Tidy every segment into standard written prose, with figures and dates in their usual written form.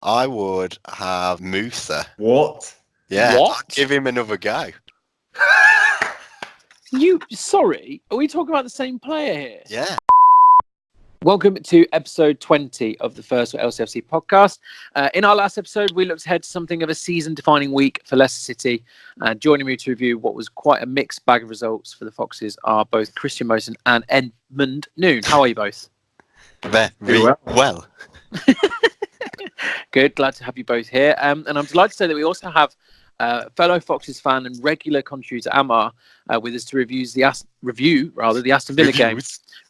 I would have Musa. What? Yeah, What? I'd give him another go. Sorry, are we talking about the same player here? Yeah. Welcome to episode 20 of the First4LCFC podcast. In our last episode, we looked ahead to something of a season-defining week for Leicester City. Joining me to review what was quite a mixed bag of results for the Foxes are both Christian Mosen and Edmund Noon. How are you both? Very well. Good, glad to have you both here. And I'm delighted to say that we also have fellow Foxes fan and regular contributor Amar with us to review the Aston Villa game.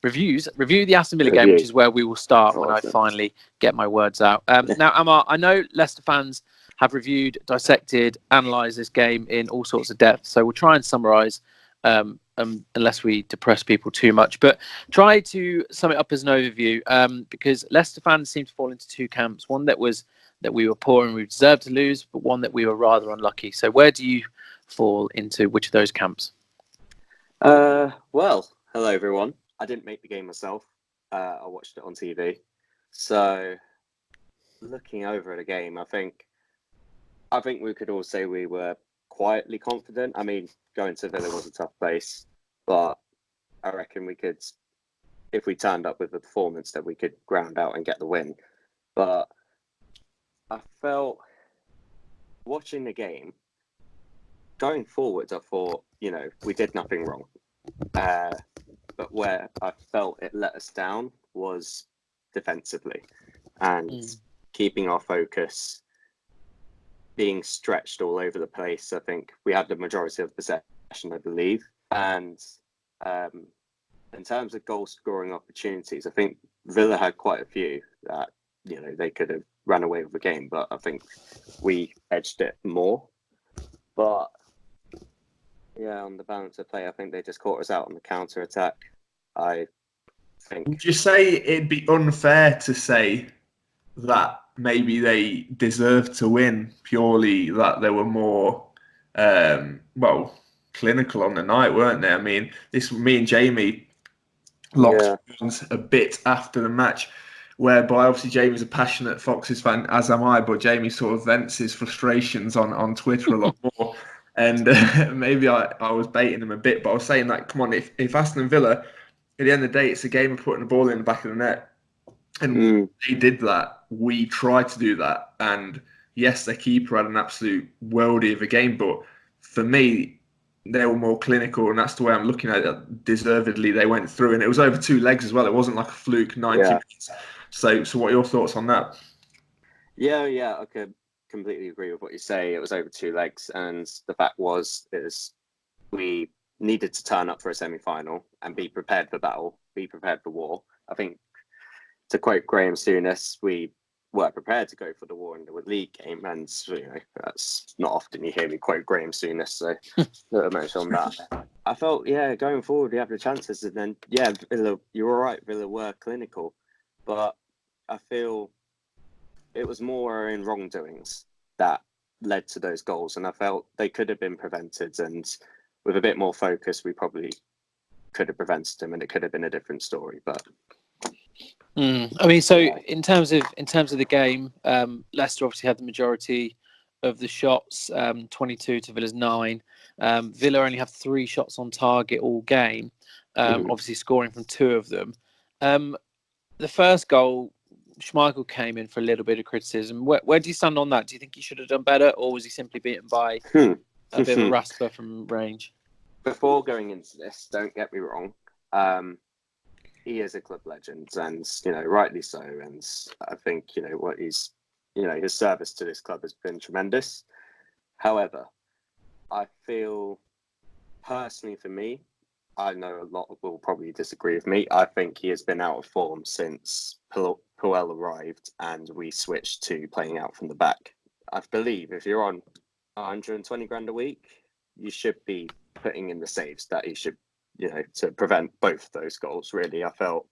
Review the Aston Villa game, which is where we will start when I finally get my words out. Now, Amar, I know Leicester fans have reviewed, dissected, analysed this game in all sorts of depth, so we'll try and summarise unless we depress people too much. But try to sum it up as an overview because Leicester fans seem to fall into two camps. One that we were poor and we deserved to lose, but one that we were rather unlucky. So where do you fall into which of those camps? Well, hello everyone. I didn't make the game myself. I watched it on TV. So looking over the game, I think we could all say we were quietly confident. I mean, going to Villa was a tough place, but I reckon we could, if we turned up with a performance, that we could ground out and get the win. But I felt, watching the game, going forward, I thought, we did nothing wrong. But where I felt it let us down was defensively and keeping our focus, being stretched all over the place. I think we had the majority of possession, I believe. And in terms of goal scoring opportunities, I think Villa had quite a few that, they could have ran away with the game, but I think we edged it more. But yeah, on the balance of play, I think they just caught us out on the counter attack. I think. Would you say it'd be unfair to say that maybe they deserved to win purely that they were more, clinical on the night, weren't they? I mean, me and Jamie locked horns a bit after the match, whereby obviously Jamie's a passionate Foxes fan, as am I, but Jamie sort of vents his frustrations on Twitter a lot more. And maybe I was baiting him a bit, but I was saying that, come on, if Aston Villa, at the end of the day, it's a game of putting the ball in the back of the net. And they did that. We tried to do that. And yes, their keeper had an absolute worldie of a game, but for me, they were more clinical, and that's the way I'm looking at it. Deservedly, they went through, and it was over two legs as well. It wasn't like a fluke 90 minutes. So what are your thoughts on that? Yeah, I could completely agree with what you say. It was over two legs, and the fact is we needed to turn up for a semi-final and be prepared for battle, be prepared for war. I think, to quote Graham Souness, we were prepared to go for the war in the league game, and that's not often you hear me quote Graham Souness, so not much on that. I felt, going forward we have the chances, and then Villa, you're right, Villa were clinical, but I feel it was more in wrongdoings that led to those goals, and I felt they could have been prevented, and with a bit more focus we probably could have prevented them, and it could have been a different story. But I mean, so in terms of the game, Leicester obviously had the majority of the shots, 22 to Villa's 9. Villa only have 3 shots on target all game, obviously scoring from 2 of them. The first goal, Schmeichel came in for a little bit of criticism. Where do you stand on that? Do you think he should have done better, or was he simply beaten by a bit of a rasper from range? Before going into this, don't get me wrong, he is a club legend, and rightly so. And I think what he's, his service to this club has been tremendous. However, I feel personally, for me, I know a lot will probably disagree with me. I think he has been out of form since Puel arrived and we switched to playing out from the back. I believe if you're on 120 grand a week, you should be putting in the saves that he should, to prevent both of those goals, really. I felt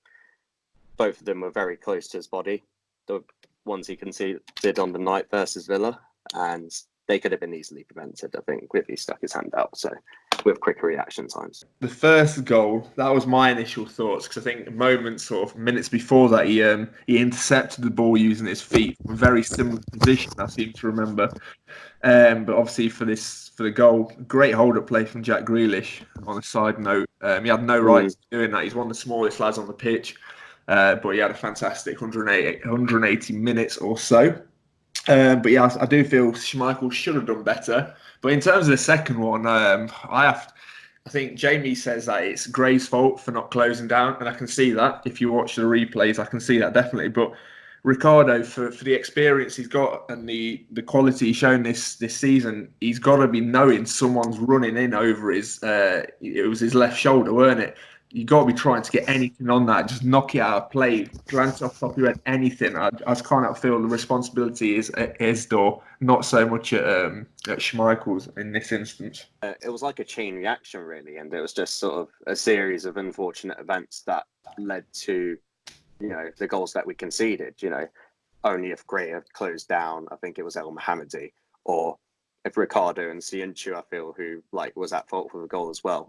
both of them were very close to his body. The ones he conceded on the night versus Villa, and they could have been easily prevented. I think Rugby stuck his hand out. So with quicker reaction times. The first goal, that was my initial thoughts, because I think minutes before that, he intercepted the ball using his feet, a very similar position, I seem to remember. But obviously for the goal, great hold-up play from Jack Grealish. On a side note, he had no right to doing that. He's one of the smallest lads on the pitch, but he had a fantastic 180 minutes or so. But yeah, I do feel Schmeichel should have done better. But in terms of the second one, I think Jamie says that it's Gray's fault for not closing down, and I can see that. If you watch the replays, I can see that definitely. But Ricardo, for the experience he's got and the quality he's shown this season, he's got to be knowing someone's running in over his. It was his left shoulder, weren't it? You got to be trying to get anything on that, just knock it out of play, glance off top of your head, anything. I can't feel the responsibility is at his door, not so much at Schmeichel's in this instance. It was like a chain reaction, really, and it was just sort of a series of unfortunate events that led to, the goals that we conceded. Only if Gray had closed down, I think it was El Mohammadi, or if Ricardo and Ciunchu, I feel, who was at fault for the goal as well.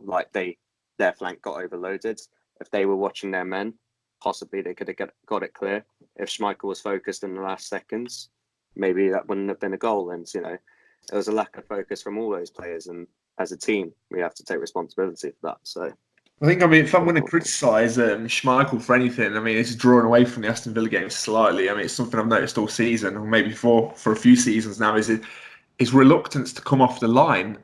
Their flank got overloaded. If they were watching their men, possibly they could have got it clear. If Schmeichel was focused in the last seconds, maybe that wouldn't have been a goal. And, there was a lack of focus from all those players. And as a team, we have to take responsibility for that. So I think, if I'm going to criticise Schmeichel for anything, it's drawing away from the Aston Villa game slightly. It's something I've noticed all season, or maybe for a few seasons now, is his reluctance to come off the line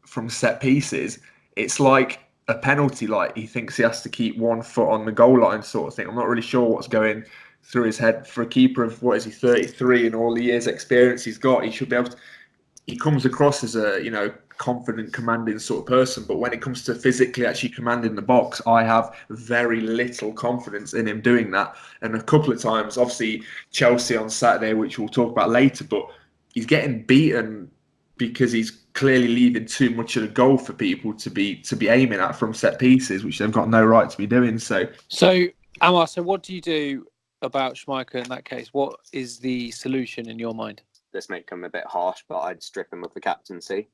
from set pieces. It's like a penalty, he thinks he has to keep 1 foot on the goal line sort of thing. I'm not really sure what's going through his head. For a keeper of, 33, and all the years experience he's got, he should be able to, he comes across as a, confident, commanding sort of person, but when it comes to physically actually commanding the box, I have very little confidence in him doing that. And a couple of times, obviously Chelsea on Saturday, which we'll talk about later, but he's getting beaten because he's clearly leaving too much of the goal for people to be aiming at from set pieces, which they've got no right to be doing. So Amar, what do you do about Schmeichel in that case? What is the solution in your mind? This may come a bit harsh, but I'd strip him of the captaincy.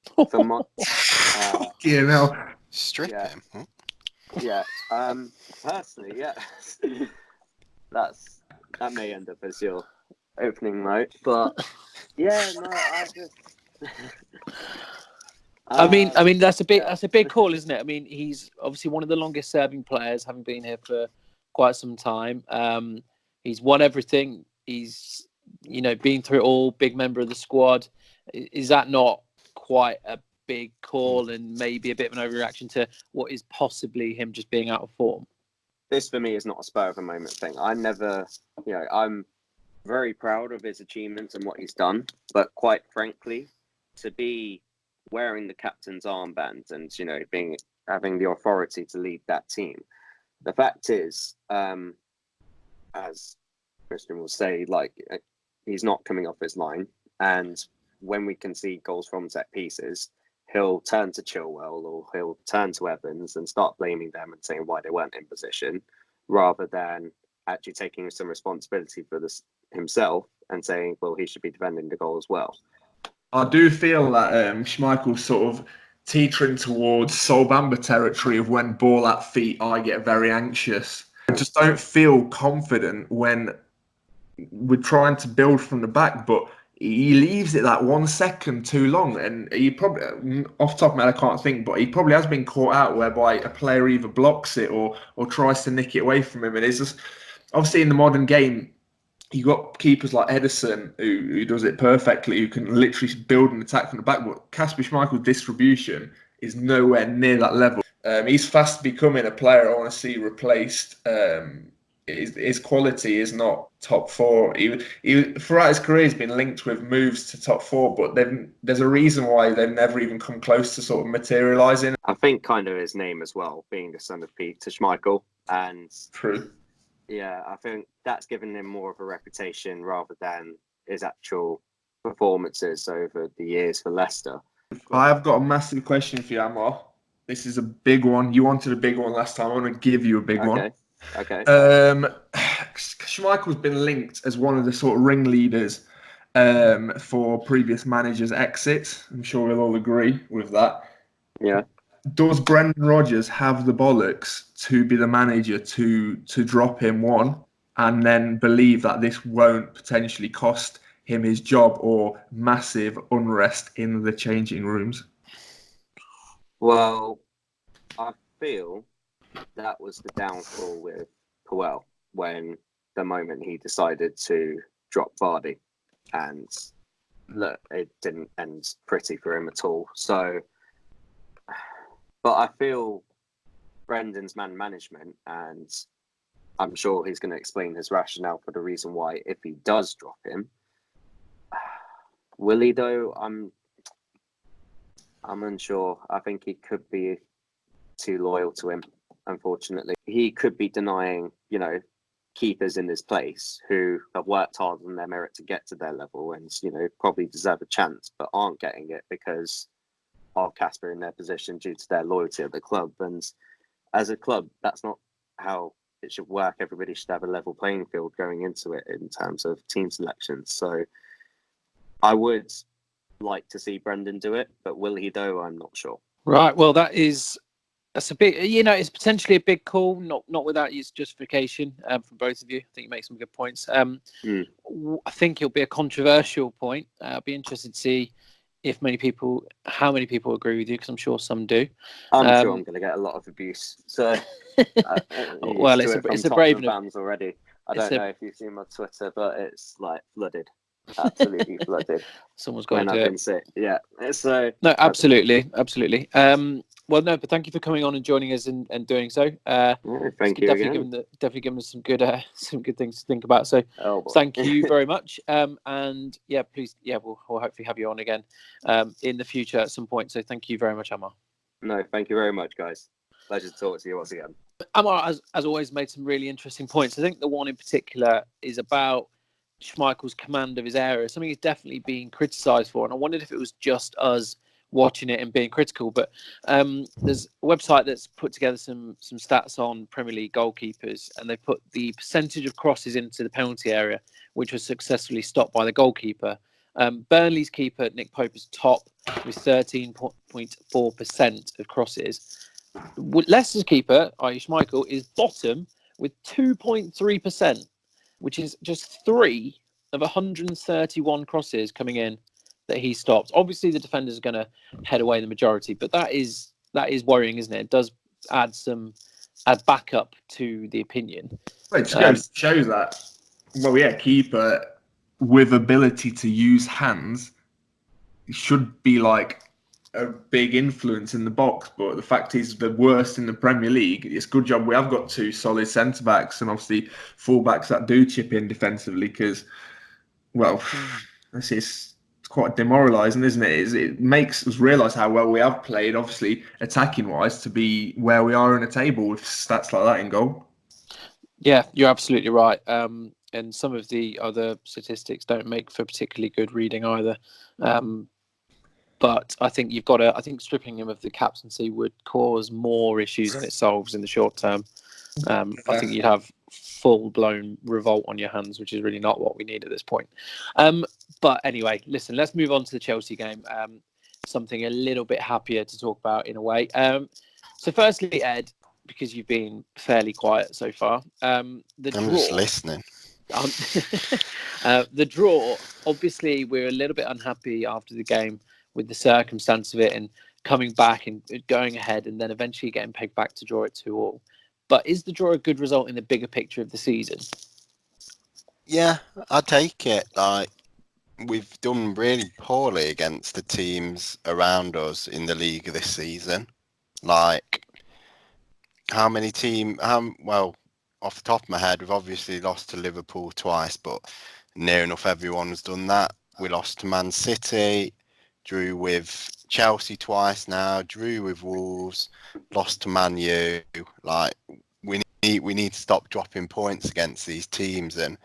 Strip him? Huh? Yeah. Personally, yeah. That may end up as your opening note, but yeah, no, I just. That's a big call, isn't it? He's obviously one of the longest serving players, having been here for quite some time. He's won everything. He's been through it all. Big member of the squad. Is that not quite a big call and maybe a bit of an overreaction to what is possibly him just being out of form? This for me is not a spur of the moment thing. I'm very proud of his achievements and what he's done, but quite frankly, to be wearing the captain's armband and having the authority to lead that team, the fact is, as Christian will say, he's not coming off his line, and when we concede goals from set pieces, he'll turn to Chilwell or he'll turn to Evans and start blaming them and saying why they weren't in position, rather than actually taking some responsibility for this himself and saying, well, he should be defending the goal as well. I do feel that Schmeichel's sort of teetering towards Solbamba territory of when ball at feet, I get very anxious. I just don't feel confident when we're trying to build from the back, but he leaves it that 1 second too long. And he probably, off the top of my head, I can't think, but he probably has been caught out whereby a player either blocks it or tries to nick it away from him. And it's just, obviously in the modern game, you got keepers like Edison who does it perfectly, who can literally build an attack from the back. But Kasper Schmeichel's distribution is nowhere near that level. He's fast becoming a player I want to see replaced. His quality is not top 4. He throughout his career, he's been linked with moves to top 4, but there's a reason why they've never even come close to sort of materialising. I think kind of his name as well, being the son of Peter Schmeichel, and true. Yeah, I think that's given him more of a reputation rather than his actual performances over the years for Leicester. I have got a massive question for you, Amar. This is a big one. You wanted a big one last time. I want to give you a big one. Okay. Schmeichel's been linked as one of the sort of ringleaders for previous managers' exits. I'm sure we'll all agree with that. Yeah. Does Brendan Rodgers have the bollocks to be the manager to drop him one and then believe that this won't potentially cost him his job or massive unrest in the changing rooms? Well, I feel that was the downfall with Puel when the moment he decided to drop Vardy, and look, it didn't end pretty for him at all. So, but I feel Brendan's man management, and I'm sure he's going to explain his rationale for the reason why if he does drop him. Will he though? I'm unsure. I think he could be too loyal to him. Unfortunately, he could be denying, keepers in his place who have worked hard on their merit to get to their level and, probably deserve a chance, but aren't getting it because of Kasper in their position due to their loyalty at the club. And as a club, that's not how it should work. Everybody should have a level playing field going into it in terms of team selections. So I would like to see Brendan do it, but will he though? I'm not sure. Right. Well, that's a big, it's potentially a big call, not without its justification from both of you. I think you make some good points. I think it'll be a controversial point. I'll be interested to see how many people agree with you, because I'm sure some do. I'm sure I'm going to get a lot of abuse. So, well, it's a brave fans already. I don't know if you've seen my Twitter, but it's like flooded. Absolutely flooded. Someone's got to do it. Sick. Yeah. So no, absolutely. Well, no, but thank you for coming on and joining us and doing so. Thank you again. Definitely given us some good things to think about. So thank you very much. And yeah, please, we'll hopefully have you on again in the future at some point. So thank you very much, Amar. No, thank you very much, guys. Pleasure to talk to you once again. Amar, as always, made some really interesting points. I think the one in particular is about Schmeichel's command of his area, something he's definitely being criticised for. And I wondered if it was just us watching it and being critical, but there's a website that's put together some stats on Premier League goalkeepers, and they put the percentage of crosses into the penalty area which was successfully stopped by the goalkeeper. Burnley's keeper Nick Pope is top with 13.4% of crosses. Leicester's keeper, i.e. Schmeichel, is bottom with 2.3%, which is just 3 of 131 crosses coming in that he stopped. Obviously, the defenders are going to head away the majority, but that is worrying, isn't it? It does add backup to the opinion. It shows that, keeper with ability to use hands should be like a big influence in the box, but the fact he's the worst in the Premier League. It's a good job we have got 2 solid centre backs and obviously full backs that do chip in defensively, because, it's quite demoralising, isn't it? It makes us realise how well we have played, obviously attacking wise, to be where we are in a table with stats like that in goal. Yeah, you're absolutely right. And some of the other statistics don't make for particularly good reading either. But I think I think stripping him of the captaincy would cause more issues than it solves in the short term. I think you'd have full-blown revolt on your hands, which is really not what we need at this point. But anyway, listen, let's move on to the Chelsea game. Something a little bit happier to talk about in a way. So firstly, Ed, because you've been fairly quiet so far, I'm just listening. The draw, obviously, we're a little bit unhappy after the game with the circumstance of it and coming back and going ahead and then eventually getting pegged back to draw it 2-2. But is the draw a good result in the bigger picture of the season? Yeah, I take it. Like, we've done really poorly against the teams around us in the league this season. Like, off the top of my head, we've obviously lost to Liverpool twice, but near enough everyone's done that. We lost to Man City, drew with Chelsea twice now, drew with Wolves, lost to Man U. Like, we need to stop dropping points against these teams. And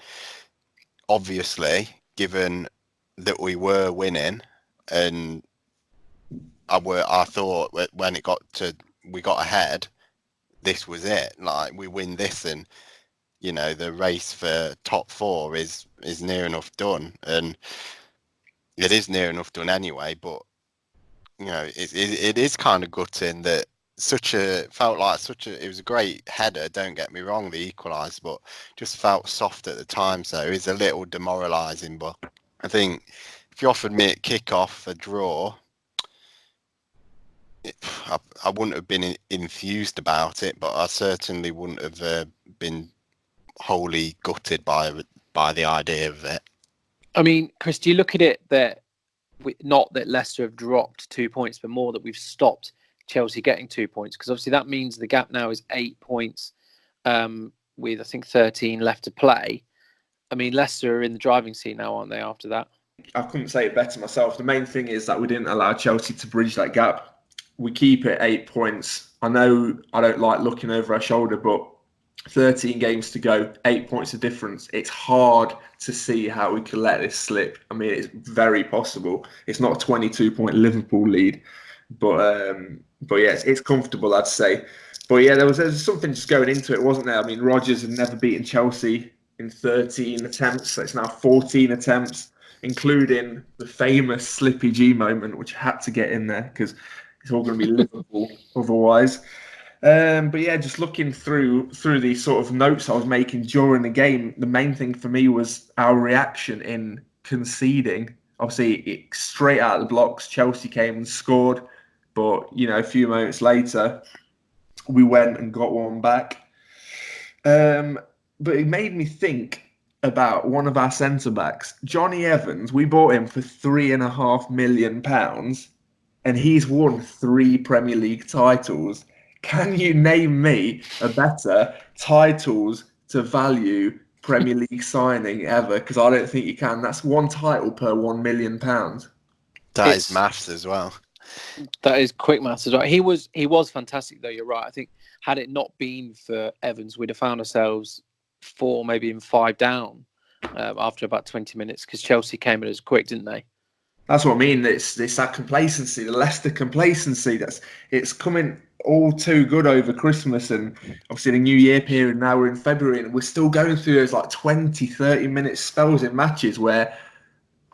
obviously, given that we were winning, and I thought when we got ahead, this was it. Like, we win this, and the race for top 4 is near enough done, and it is near enough done anyway. But it is kind of gutting that it was a great header, don't get me wrong, the equaliser, but just felt soft at the time, so it's a little demoralising. But I think if you offered me at kick-off a draw, I wouldn't have been enthused about it, but I certainly wouldn't have been wholly gutted by the idea of it. I mean, Chris, do you look at it that not that Leicester have dropped 2 points, but more that we've stopped Chelsea getting 2 points? Because obviously that means the gap now is 8 points with, I think, 13 left to play. I mean, Leicester are in the driving seat now, aren't they, after that? I couldn't say it better myself. The main thing is that we didn't allow Chelsea to bridge that gap. We keep it 8 points. I know I don't like looking over our shoulder, but 13 games to go, 8 points of difference. It's hard to see how we could let this slip. I mean, it's very possible. It's not a 22-point Liverpool lead, but yes, it's comfortable, I'd say. But yeah, there was something just going into it, wasn't there? I mean, Rodgers had never beaten Chelsea in 13 attempts. So it's now 14 attempts, including the famous Slippy G moment, which had to get in there because it's all going to be Liverpool otherwise. But yeah, just looking through these sort of notes I was making during the game, the main thing for me was our reaction in conceding. Obviously, straight out of the blocks, Chelsea came and scored. But, a few moments later, we went and got one back. But it made me think about one of our centre-backs, Johnny Evans. We bought him for £3.5 million, and he's won 3 Premier League titles. Can you name me a better titles to value Premier League signing ever? Because I don't think you can. That's 1 title per £1 million. That is maths as well. That is quick maths as well. He was fantastic, though. You're right. I think had it not been for Evans, we'd have found ourselves 4, maybe even 5 down after about 20 minutes because Chelsea came in as quick, didn't they? That's what I mean. It's that complacency, the Leicester complacency. It's coming all too good over Christmas and obviously the New Year period. Now we're in February and we're still going through those like 20, 30 minute spells in matches where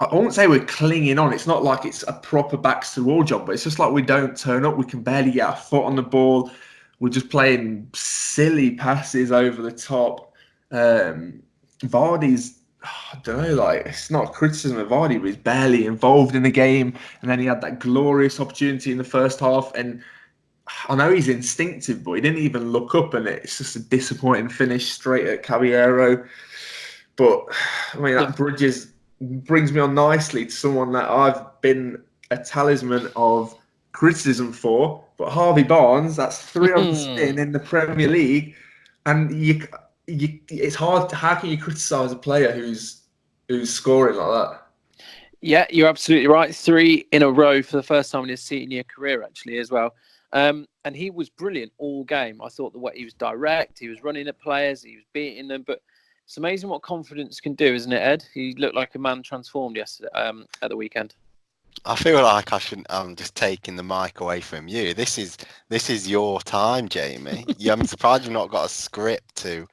I won't say we're clinging on. It's not like it's a proper backs to the wall job, but it's just like we don't turn up. We can barely get our foot on the ball. We're just playing silly passes over the top. Vardy's, I don't know, like it's not a criticism of Vardy, but he's barely involved in the game. And then he had that glorious opportunity in the first half. And I know he's instinctive, but he didn't even look up, and it's just a disappointing finish straight at Caballero. But I mean, that brings me on nicely to someone that I've been a talisman of criticism for. But Harvey Barnes, that's 3 on the spin in the Premier League, and it's hard. How can you criticise a player who's scoring like that? Yeah, you're absolutely right. 3 in a row for the first time in his senior career, actually, as well. And he was brilliant all game. I thought the way he was direct, he was running at players, he was beating them. But it's amazing what confidence can do, isn't it, Ed? He looked like a man transformed yesterday at the weekend. I feel like I'm just taking the mic away from you. This is your time, Jamie. I'm surprised you've not got a script to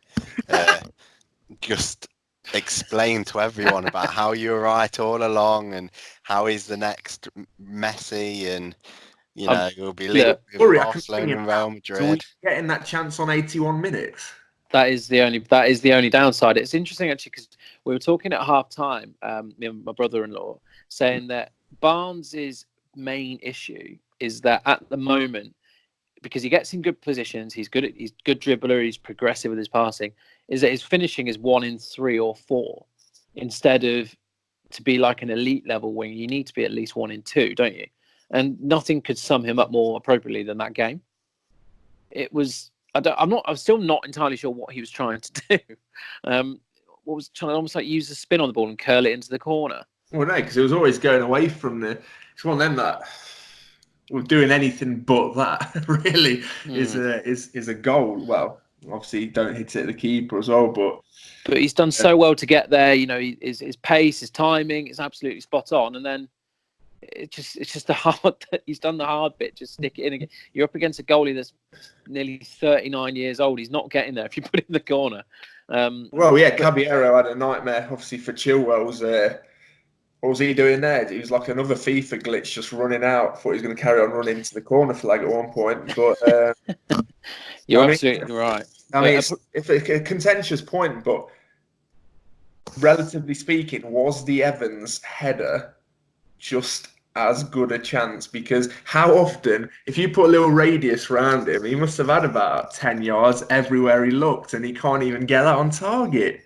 just explain to everyone about how you were right all along and how is the next Messi and you'll be leading with Barcelona and Real Madrid. So we're getting that chance on 81 minutes. That is the only downside. It's interesting actually because we were talking at half time, me and my brother-in-law, saying that Barnes' main issue is that at the moment, because he gets in good positions, he's good dribbler, he's progressive with his passing, is that his finishing is 1 in 3 or 4 instead of to be like an elite level where you need to be at least 1 in 2, don't you? And nothing could sum him up more appropriately than that game. It was. I'm still not entirely sure what he was trying to do. What was trying to almost like use a spin on the ball and curl it into the corner. Well, no, because it was always going away from it's one of them that were doing anything but that. Really is a goal. Well, obviously don't hit it at the keeper as well, but he's done so well to get there. His pace, his timing is absolutely spot on, and then. It's just the hard. He's done the hard bit. Just stick it in again. You're up against a goalie that's nearly 39 years old. He's not getting there if you put it in the corner. Caballero had a nightmare, obviously for Chilwell's What was he doing there? He was like another FIFA glitch, just running out. Thought he was going to carry on running to the corner flag at one point. But You're absolutely right. I mean, it's a contentious point, but relatively speaking, was the Evans header just as good a chance? Because how often, if you put a little radius around him, he must have had about 10 yards everywhere he looked, and he can't even get that on target.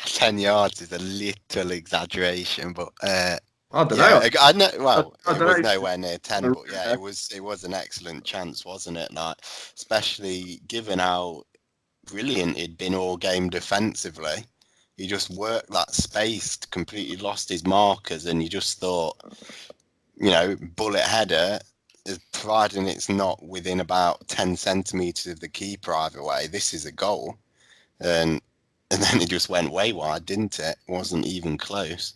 10 yards is a little exaggeration, but I don't yeah, know. I know. Well, I it don't was know. nowhere near 10, but yeah, it was an excellent chance, wasn't it? Like, especially given how brilliant he'd been all game defensively. He just worked that space, completely lost his markers, and you just thought, bullet header, providing it's not within about 10 centimetres of the keeper either way, this is a goal. And then it just went way wide, didn't it? It wasn't even close.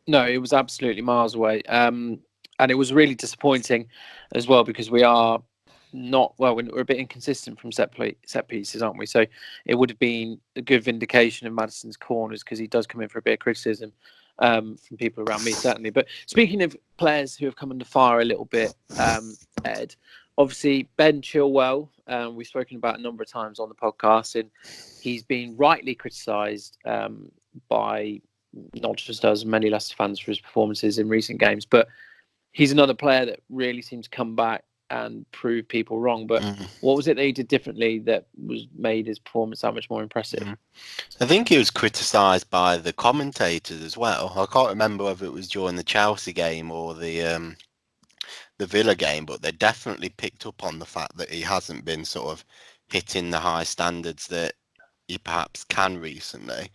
No, it was absolutely miles away. And it was really disappointing as well, because we are we're a bit inconsistent from set pieces, aren't we? So it would have been a good vindication of Maddison's corners, because he does come in for a bit of criticism from people around me, certainly. But speaking of players who have come under fire a little bit, Ed, obviously Ben Chilwell, we've spoken about a number of times on the podcast, and he's been rightly criticised by not just us, many Leicester fans, for his performances in recent games. But he's another player that really seemed to come back and prove people wrong. But what was it that he did differently that made his performance that much more impressive? I think he was criticised by the commentators as well. I can't remember whether it was during the Chelsea game or the Villa game, but they definitely picked up on the fact that he hasn't been sort of hitting the high standards that he perhaps can recently.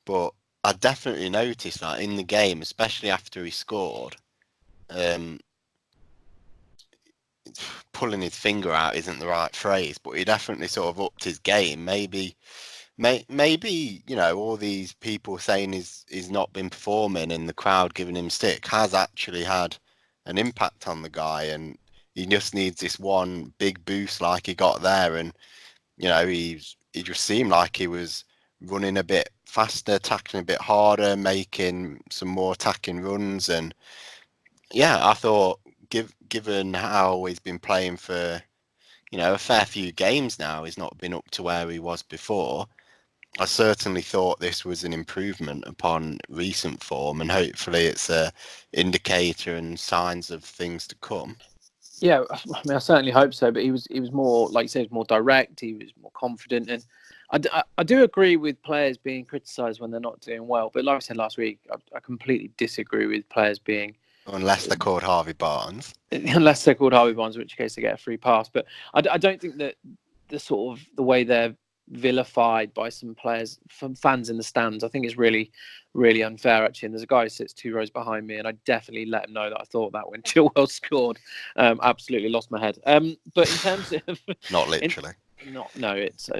But I definitely noticed that in the game, especially after he scored, pulling his finger out isn't the right phrase, but he definitely sort of upped his game. Maybe all these people saying he's not been performing and the crowd giving him stick has actually had an impact on the guy, and he just needs this one big boost like he got there, and he just seemed like he was running a bit faster, tackling a bit harder, making some more attacking runs. And yeah, I thought given how he's been playing for a fair few games now, he's not been up to where he was before. I certainly thought this was an improvement upon recent form, and hopefully it's a indicator and signs of things to come. Yeah, I mean, I certainly hope so. But he was more, like you said, he was more direct. He was more confident, and I do agree with players being criticised when they're not doing well. But like I said last week, I completely disagree with players being, unless they're called Harvey Barnes. Unless they're called Harvey Barnes, in which case they get a free pass. But I don't think that the way they're vilified by some players, from fans in the stands, I think is really, really unfair, actually. And there's a guy who sits 2 rows behind me, and I definitely let him know that I thought that when Chilwell scored. Absolutely lost my head. But in terms of not literally,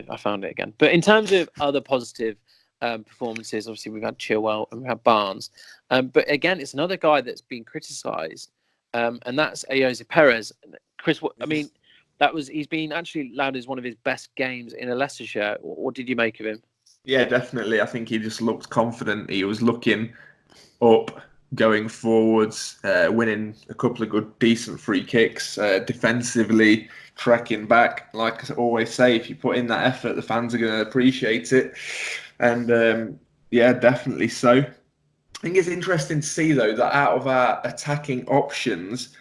I found it again. But in terms of other positive performances, obviously we've had Chilwell and we've had Barnes. But again, it's another guy that's been criticised, and that's Ayoze Perez. Chris, he's been actually lauded as one of his best games in a Leicester shirt. What did you make of him? Yeah, definitely. I think he just looked confident. He was looking up, going forwards, winning a couple of good, decent free kicks, defensively, tracking back. Like I always say, if you put in that effort, the fans are going to appreciate it. And yeah, definitely so. I think it's interesting to see, though, that out of our attacking options,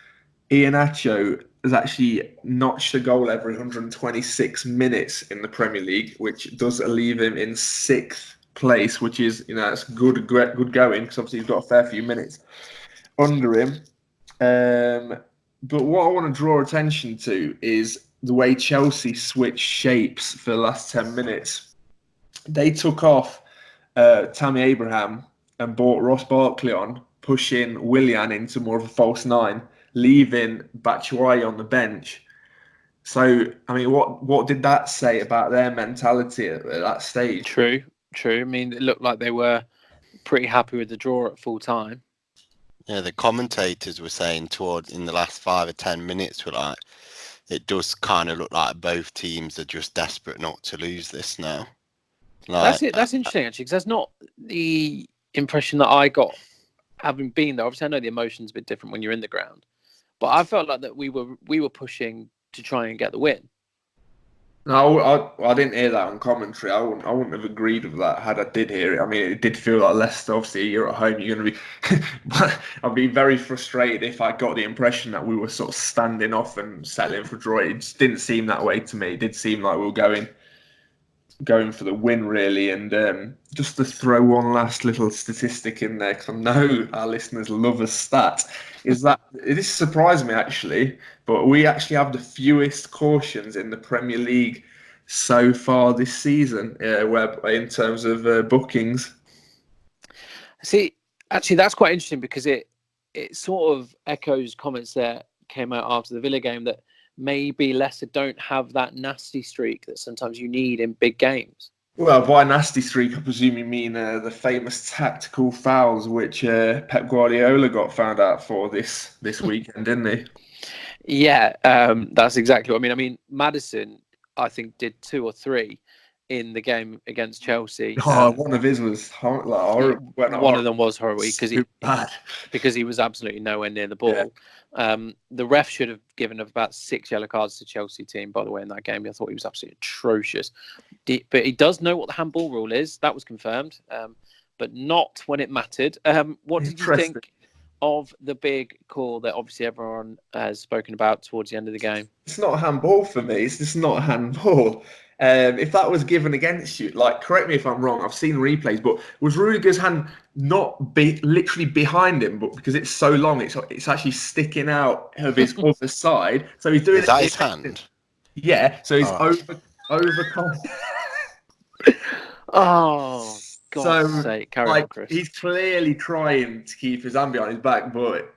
Iheanacho has actually notched a goal every 126 minutes in the Premier League, which does leave him in 6th place, which is, that's good going, because obviously he's got a fair few minutes under him. But what I want to draw attention to is the way Chelsea switched shapes for the last 10 minutes. They took off Tammy Abraham and brought Ross Barkley on, pushing Willian into more of a false 9, leaving Batshuayi on the bench. So, I mean, what did that say about their mentality at that stage? True. I mean, it looked like they were pretty happy with the draw at full time. Yeah, the commentators were saying in the last 5 or 10 minutes were like, it does kind of look like both teams are just desperate not to lose this now. That's interesting, actually, because that's not the impression that I got having been there. Obviously, I know the emotion's a bit different when you're in the ground, but I felt like that we were pushing to try and get the win. No, I didn't hear that on commentary. I wouldn't have agreed with that had I did hear it. I mean, it did feel like Leicester. Obviously, you're at home. You're going to be. I'd be very frustrated if I got the impression that we were sort of standing off and settling for draw. It just didn't seem that way to me. It did seem like we were going for the win, really. And just to throw one last little statistic in there, because I know our listeners love a stat, is that this surprised me actually, but we actually have the fewest cautions in the Premier League so far this season, where in terms of bookings. See, actually, that's quite interesting because it sort of echoes comments that came out after the Villa game that maybe Leicester don't have that nasty streak that sometimes you need in big games. Well, by nasty streak, I presume you mean the famous tactical fouls which Pep Guardiola got found out for this weekend, didn't he? Yeah, that's exactly what I mean. I mean, Maddison, I think, did 2 or 3 in the game against Chelsea. One of his was horrible. One of them was horrible because he was absolutely nowhere near the ball. Yeah. The ref should have given about 6 yellow cards to Chelsea team, by the way, in that game. I thought he was absolutely atrocious. But he does know what the handball rule is. That was confirmed, but not when it mattered. What did you think of the big call that obviously everyone has spoken about towards the end of the game? It's not a handball for me. It's just not a handball. If that was given against you, like, correct me if I'm wrong, I've seen replays, but was Rudiger's hand not literally behind him, but because it's so long, it's actually sticking out of his other side. So he's doing. Is that his hand? Yeah. So he's over. Oh, God's sake! Carry on, Chris. He's clearly trying to keep his hand behind his back, but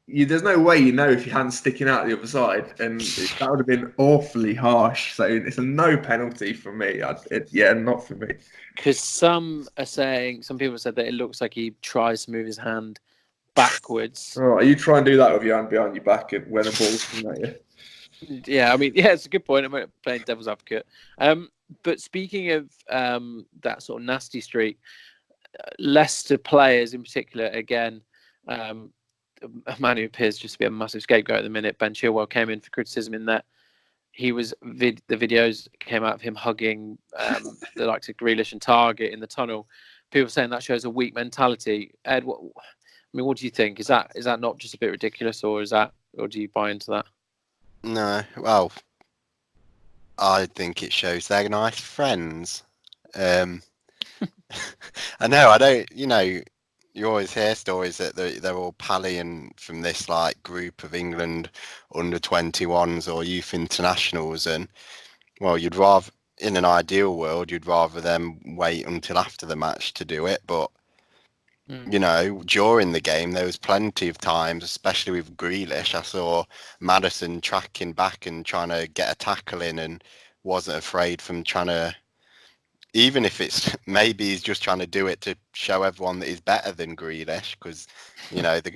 there's no way if your hand's sticking out the other side, and that would have been awfully harsh. So it's a no penalty for me. Not for me. Because some people said that it looks like he tries to move his hand backwards. Oh, you try and do that with your hand behind your back and when a ball's coming at you. Yeah, I mean, it's a good point. I'm playing devil's advocate. But speaking of that sort of nasty streak, Leicester players in particular, again, a man who appears just to be a massive scapegoat at the minute, Ben Chilwell, came in for criticism in that he was the videos came out of him hugging the likes of Grealish and Target in the tunnel. People saying that shows a weak mentality. Ed, what do you think? Is that not just a bit ridiculous, or do you buy into that? No, well, I think it shows they're nice friends. I know, I don't. You always hear stories that they're all pallying from this group of England under 21s or youth internationals, and well, in an ideal world, you'd rather them wait until after the match to do it, but during the game there was plenty of times, especially with Grealish, I saw Maddison tracking back and trying to get a tackle in and wasn't afraid from trying to. Even if it's maybe he's just trying to do it to show everyone that he's better than Grealish, because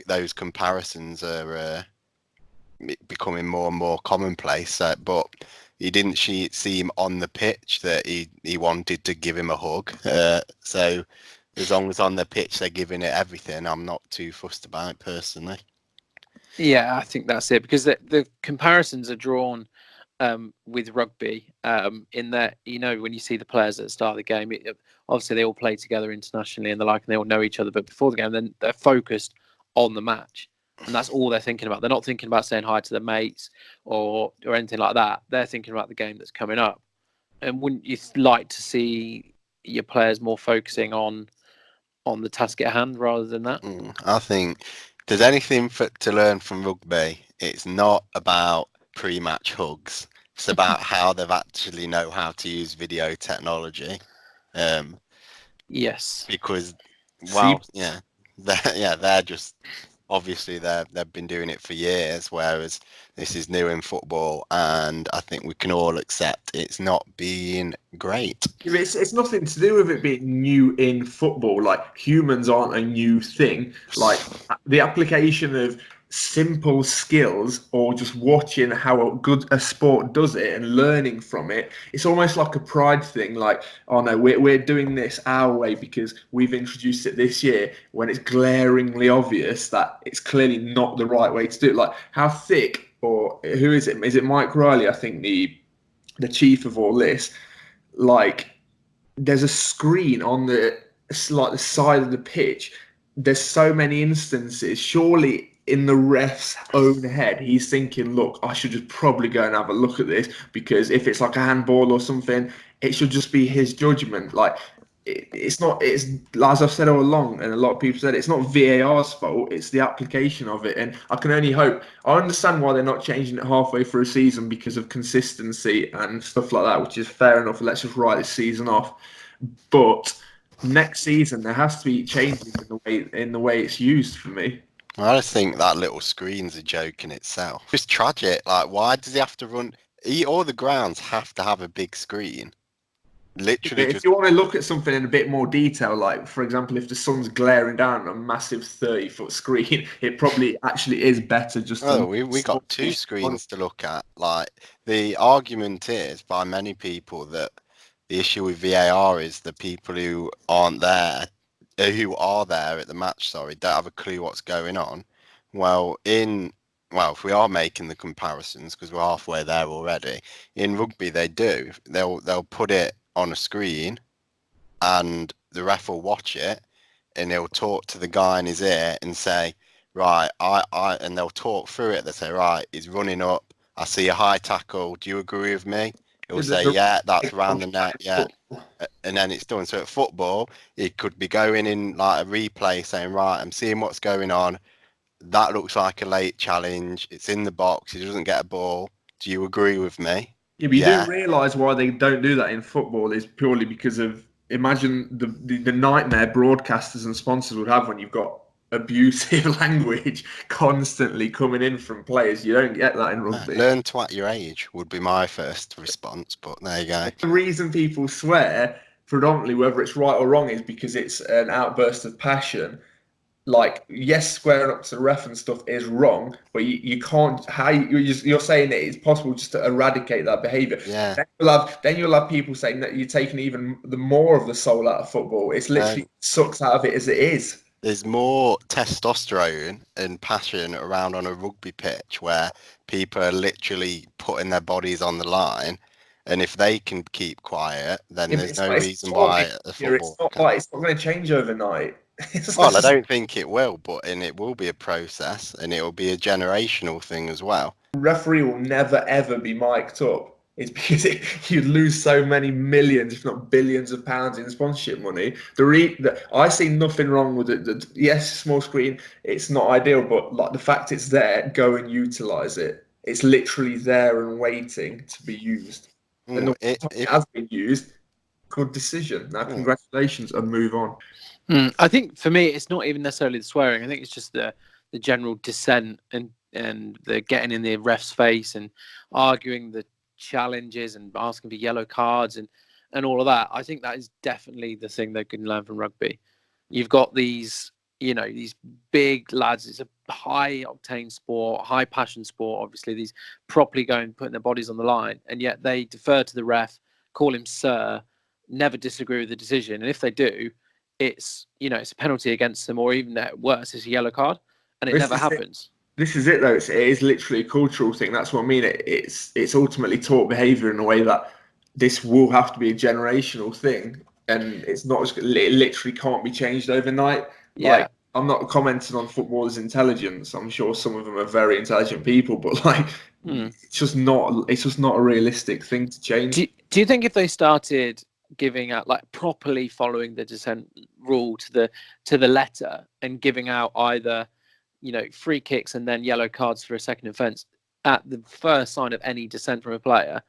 those comparisons are becoming more and more commonplace. But he didn't seem on the pitch that he wanted to give him a hug. So as long as on the pitch they're giving it everything, I'm not too fussed about it personally. Yeah, I think that's it, because the comparisons are drawn with rugby, in that when you see the players at the start of the game, obviously they all play together internationally and and they all know each other, but before the game then they're focused on the match, and that's all they're thinking about. They're not thinking about saying hi to their mates or anything like that. They're thinking about the game that's coming up. And wouldn't you like to see your players more focusing on the task at hand rather than that? I think if there's anything to learn from rugby, it's not about pre-match hugs. It's about how they've actually know how to use video technology. Yes, because they're just obviously they've been doing it for years, whereas this is new in football, and I think we can all accept it's not being great. It's nothing to do with it being new in football. Like, humans aren't a new thing. Like, the application of simple skills or just watching how good a sport does it and learning from it. It's almost like a pride thing, like, oh no, we're doing this our way because we've introduced it this year, when it's glaringly obvious that it's clearly not the right way to do it. Like, how thick, or who is it? Is it Mike Riley? I think the chief of all this. Like, there's a screen on the side of the pitch. There's so many instances. Surely in the ref's own head, he's thinking, look, I should just probably go and have a look at this, because if it's like a handball or something, it should just be his judgment. Like, it's not, it's, as I've said all along, and a lot of people said, it's not VAR's fault, it's the application of it. And I can only hope, I understand why they're not changing it halfway through a season, because of consistency and stuff like that, which is fair enough. Let's just write this season off. But next season, there has to be changes in the way it's used for me. I just think that little screen's a joke in itself. It's tragic. Like, why does he have to run? All the grounds have to have a big screen. Literally, if you want to look at something in a bit more detail, like, for example, if the sun's glaring down on a massive 30-foot screen, it probably actually is better just to... we got two screens to look at. Like, the argument is by many people that the issue with VAR is the people who aren't there, who are there at the match, don't have a clue what's going on. Well, if we are making the comparisons, because we're halfway there already, in rugby they do. They'll put it on a screen, and the ref will watch it, and he'll talk to the guy in his ear and say, right, and they'll talk through it. They say, right, he's running up. I see a high tackle. Do you agree with me? He'll say, yeah, that's around the net, yeah. And then it's done. So at football, it could be going in like a replay saying, right, I'm seeing what's going on. That looks like a late challenge. It's in the box. He doesn't get a ball. Do you agree with me? Yeah, but you do realise why they don't do that in football is purely because of, imagine the nightmare broadcasters and sponsors would have when you've got abusive language constantly coming in from players. You don't get that in rugby. Learn to at your age would be my first response, but there you go. The reason people swear, predominantly, whether it's right or wrong, is because it's an outburst of passion. Like, yes, squaring up to the ref and stuff is wrong, but you can't. You're saying that it's possible just to eradicate that behaviour. Yeah. Then you'll have people saying that you're taking even the more of the soul out of football. It's literally sucks out of it as it is. There's more testosterone and passion around on a rugby pitch where people are literally putting their bodies on the line, and if they can keep quiet, then there's no reason why a football. It's not going to change overnight. Well, I don't think it will, but it will be a process, and it will be a generational thing as well. Referee will never ever be mic'd up. It's because you'd lose so many millions, if not billions of pounds in sponsorship money. I see nothing wrong with it. Yes, small screen, it's not ideal, but like the fact it's there, go and utilise it. It's literally there and waiting to be used. And it has been used. Good decision. Now, congratulations, and move on. I think for me, it's not even necessarily the swearing. I think it's just the general dissent and the getting in the ref's face and arguing the challenges and asking for yellow cards and all of that. I think that is definitely the thing they can learn from rugby. You've got these big lads. It's a high octane sport, high passion sport. Obviously, these properly putting their bodies on the line, and yet they defer to the ref, call him sir, never disagree with the decision. And if they do, it's a penalty against them, or even worse, it's a yellow card, and it never happens. This is it though. It is literally a cultural thing. That's what I mean. It's ultimately taught behaviour in a way that this will have to be a generational thing, and it's not. It literally can't be changed overnight. Yeah. Like, I'm not commenting on footballers' intelligence. I'm sure some of them are very intelligent people, but it's just not. It's just not a realistic thing to change. Do you think if they started giving out, like, properly following the dissent rule to the letter and giving out either free kicks and then yellow cards for a second offence at the first sign of any dissent from a player,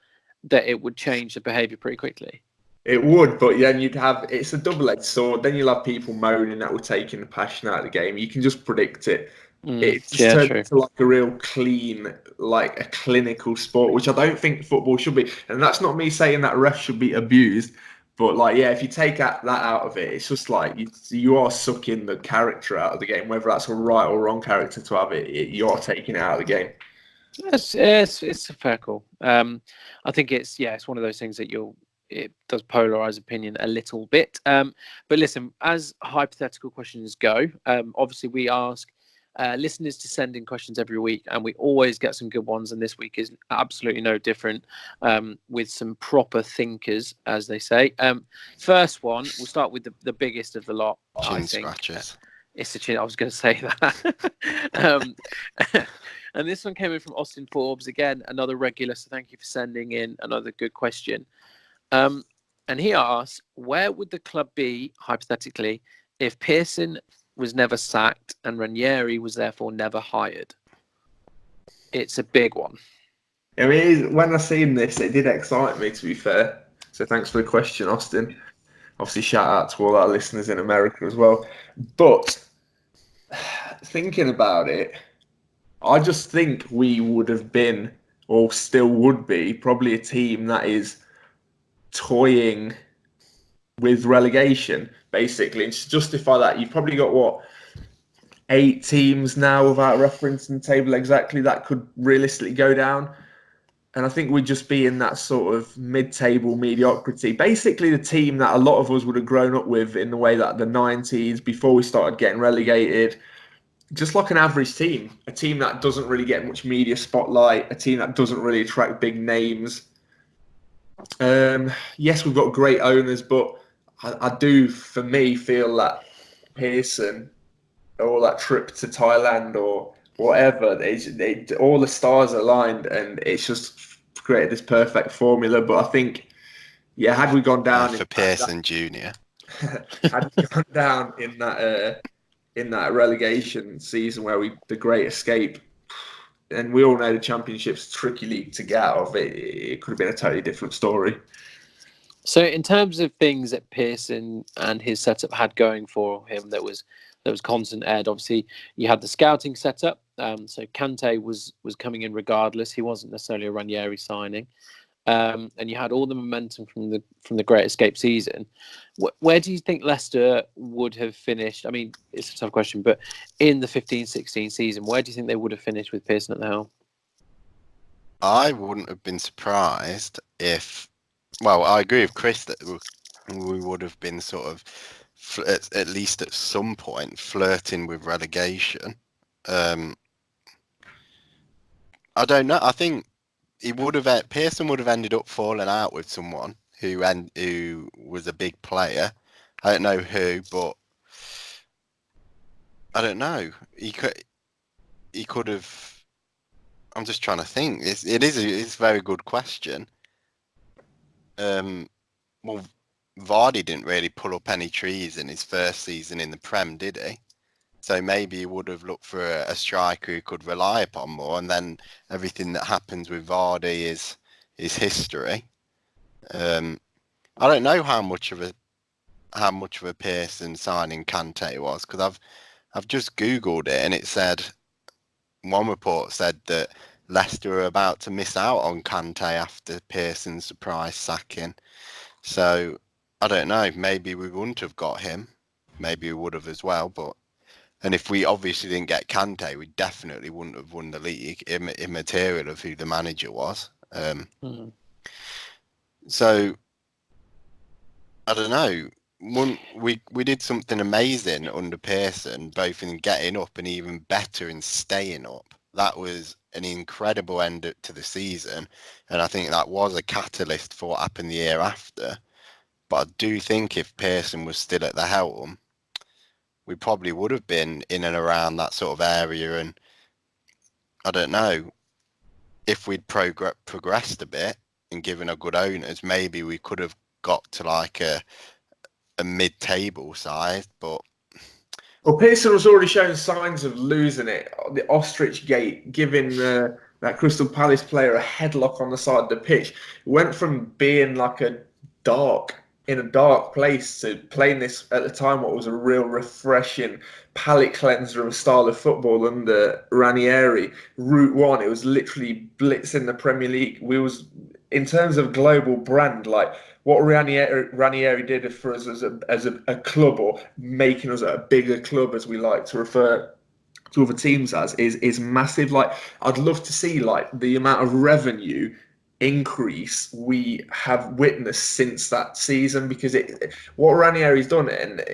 that it would change the behaviour pretty quickly? It would, but then it's a double-edged sword. Then you'll have people moaning that we're taking the passion out of the game. You can just predict it. It's just turned into like a real clean, like a clinical sport, which I don't think football should be. And that's not me saying that refs should be abused, But like, yeah, if you take that out of it, it's just like you are sucking the character out of the game. Whether that's a right or wrong character to have you are taking it out of the game. It's a fair call. I think it's one of those things that it does polarize opinion a little bit. But listen, as hypothetical questions go, obviously we ask listeners to send in questions every week, and we always get some good ones. And this week is absolutely no different, with some proper thinkers, as they say. First one, we'll start with the biggest of the lot. Chin scratches. It's the chin. I was going to say that. And this one came in from Austin Forbes, again, another regular. So thank you for sending in another good question. And he asks, where would the club be, hypothetically, if Pearson was never sacked and Ranieri was therefore never hired? It's a big one. I mean, when I seen this, it did excite me, to be fair. So thanks for the question, Austin. Obviously, shout out to all our listeners in America as well. But thinking about it, I just think we would have been, or still would be, probably a team that is toying with relegation, basically. And to justify that, you've probably got, 8 teams now, without referencing the table exactly, that could realistically go down. And I think we'd just be in that sort of mid-table mediocrity. Basically, the team that a lot of us would have grown up with in the way that the 90s, before we started getting relegated, just like an average team, a team that doesn't really get much media spotlight, a team that doesn't really attract big names. Yes, we've got great owners, but I do, for me, feel that Pearson, or that trip to Thailand or whatever, they all the stars aligned, and it's just created this perfect formula. But I think, had we gone down for Pearson Jr., had we gone down in that relegation season where the Great Escape, and we all know the Championship's a tricky league to get out of, it could have been a totally different story. So in terms of things that Pearson and his setup had going for him, that was constant ed. Obviously, you had the scouting setup. So Kante was coming in regardless. He wasn't necessarily a Ranieri signing. And you had all the momentum from the Great Escape season. Where do you think Leicester would have finished? I mean, it's a tough question, but in the 15-16 season, where do you think they would have finished with Pearson at the helm? I wouldn't have been surprised if... Well, I agree with Chris that we would have been sort of, at least at some point, flirting with relegation. I don't know. I think Pearson would have ended up falling out with someone who was a big player. I don't know who, but I don't know. He could have. I'm just trying to think. It's a very good question. Well, Vardy didn't really pull up any trees in his first season in the Prem, did he? So maybe he would have looked for a striker who could rely upon more, and then everything that happens with Vardy is history. I don't know how much of a Pearson signing Kante was, because I've just Googled it, and it said, one report said that Leicester are about to miss out on Kante after Pearson's surprise sacking. So I don't know. Maybe we wouldn't have got him. Maybe we would have as well. And if we obviously didn't get Kante, we definitely wouldn't have won the league, immaterial of who the manager was. So I don't know. We did something amazing under Pearson, both in getting up and even better in staying up. That was an incredible end to the season, and I think that was a catalyst for what happened the year after. But I do think if Pearson was still at the helm, we probably would have been in and around that sort of area. And I don't know, if we'd progressed a bit and given a good owners, maybe we could have got to like a mid-table side. But well, Pearson was already showing signs of losing it. The ostrich gate, giving that Crystal Palace player a headlock on the side of the pitch. It went from being like in a dark place to playing this, at the time, what was a real refreshing palate cleanser of a style of football under Ranieri. Route 1, it was literally blitzing the Premier League. In terms of global brand, like what Ranieri did for us as a club, or making us a bigger club, as we like to refer to other teams as, is massive. Like, I'd love to see like the amount of revenue increase we have witnessed since that season, because what Ranieri's done, and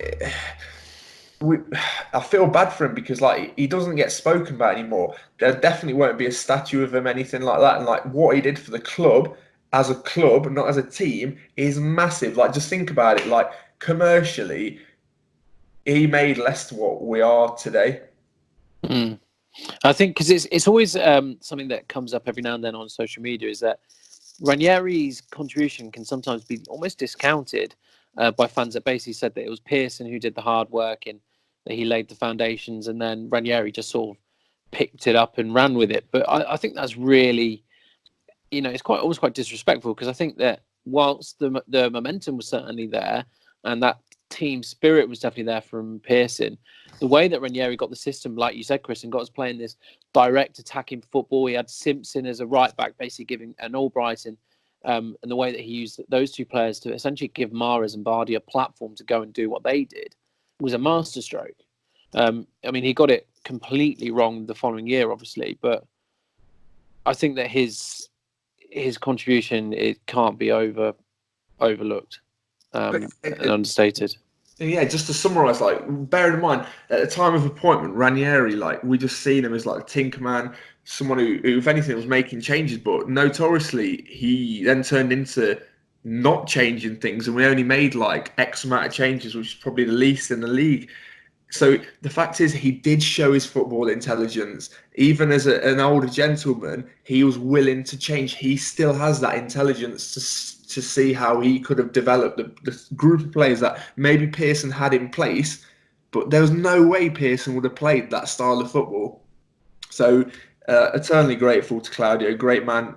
I feel bad for him because like he doesn't get spoken about anymore. There definitely won't be a statue of him, anything like that. And like what he did for the club, as a club, not as a team, is massive. Like, just think about it. Like, commercially, he made Leicester what we are today. Mm. I think because it's always something that comes up every now and then on social media, is that Ranieri's contribution can sometimes be almost discounted by fans that basically said that it was Pearson who did the hard work and that he laid the foundations, and then Ranieri just sort of picked it up and ran with it. But I think that's really, it's always quite disrespectful, because I think that whilst the momentum was certainly there and that team spirit was definitely there from Pearson, the way that Ranieri got the system, like you said, Chris, and got us playing this direct attacking football. He had Simpson as a right back, basically giving an Albrighton, and the way that he used those two players to essentially give Mahrez and Bardi a platform to go and do what they did was a masterstroke. I mean, he got it completely wrong the following year, obviously, but I think that his contribution, it can't be overlooked and understated. Yeah, just to summarise, like, bearing in mind, at the time of appointment, Ranieri, like, we just seen him as, like, a tinkerman, someone who, if anything, was making changes, but notoriously, he then turned into not changing things, and we only made, like, X amount of changes, which is probably the least in the league. So the fact is, he did show his football intelligence. Even as an older gentleman, he was willing to change. He still has that intelligence to see how he could have developed the group of players that maybe Pearson had in place, but there was no way Pearson would have played that style of football. So eternally grateful to Claudio, great man.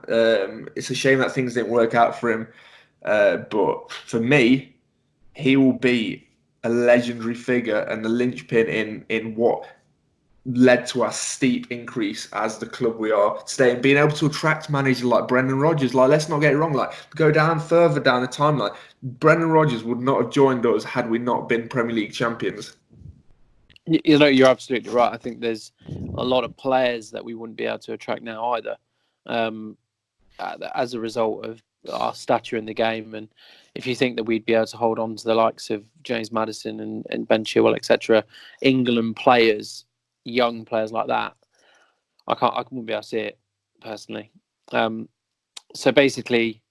It's a shame that things didn't work out for him, but for me, he will be a legendary figure and the linchpin in what led to our steep increase as the club we are today, and being able to attract managers like Brendan Rodgers. Like, let's not get it wrong, like, go down further down the timeline, Brendan Rodgers would not have joined us had we not been Premier League champions. You're absolutely right. I think there's a lot of players that we wouldn't be able to attract now either, as a result of our stature in the game. And if you think that we'd be able to hold on to the likes of James Maddison and Ben Chilwell, etc., England players, young players like that, I wouldn't be able to see it personally. So basically,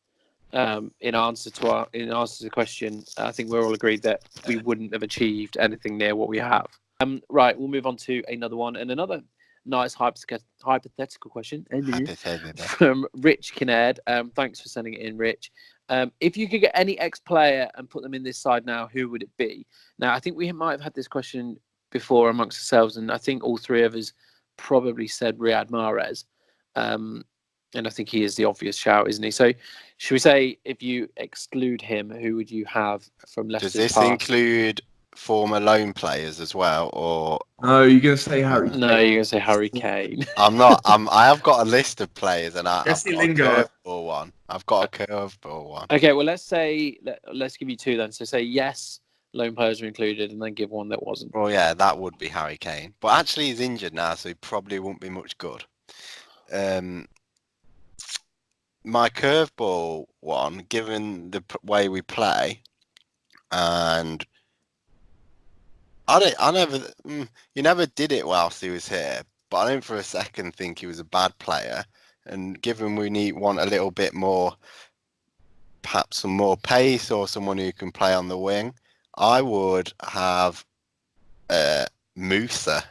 in answer to the question, I think we're all agreed that we wouldn't have achieved anything near what we have. Right, we'll move on to another one, and another nice hypothetical question from Rich Kinnaird. Thanks for sending it in, Rich. If you could get any ex-player and put them in this side now, who would it be? Now, I think we might have had this question before amongst ourselves, and I think all three of us probably said Riyad Mahrez. And I think he is the obvious shout, isn't he? So should we say, if you exclude him, who would you have from Leicester's Does this past? include former loan players as well, or No, you're going to say Harry Kane. No, you're going to say Harry Kane. I'm not. I have got a list of players, and I've got Jesse a Lingard. curveball one. I've got a curveball one. Okay, well, let's give you two then. So say yes, loan players are included, and then give one that wasn't. Well, yeah, that would be Harry Kane, but actually he's injured now, so he probably won't be much good. My curveball one, given the way we play, and you never did it whilst he was here, but I don't for a second think he was a bad player. And given we want a little bit more, perhaps some more pace or someone who can play on the wing, I would have Musa.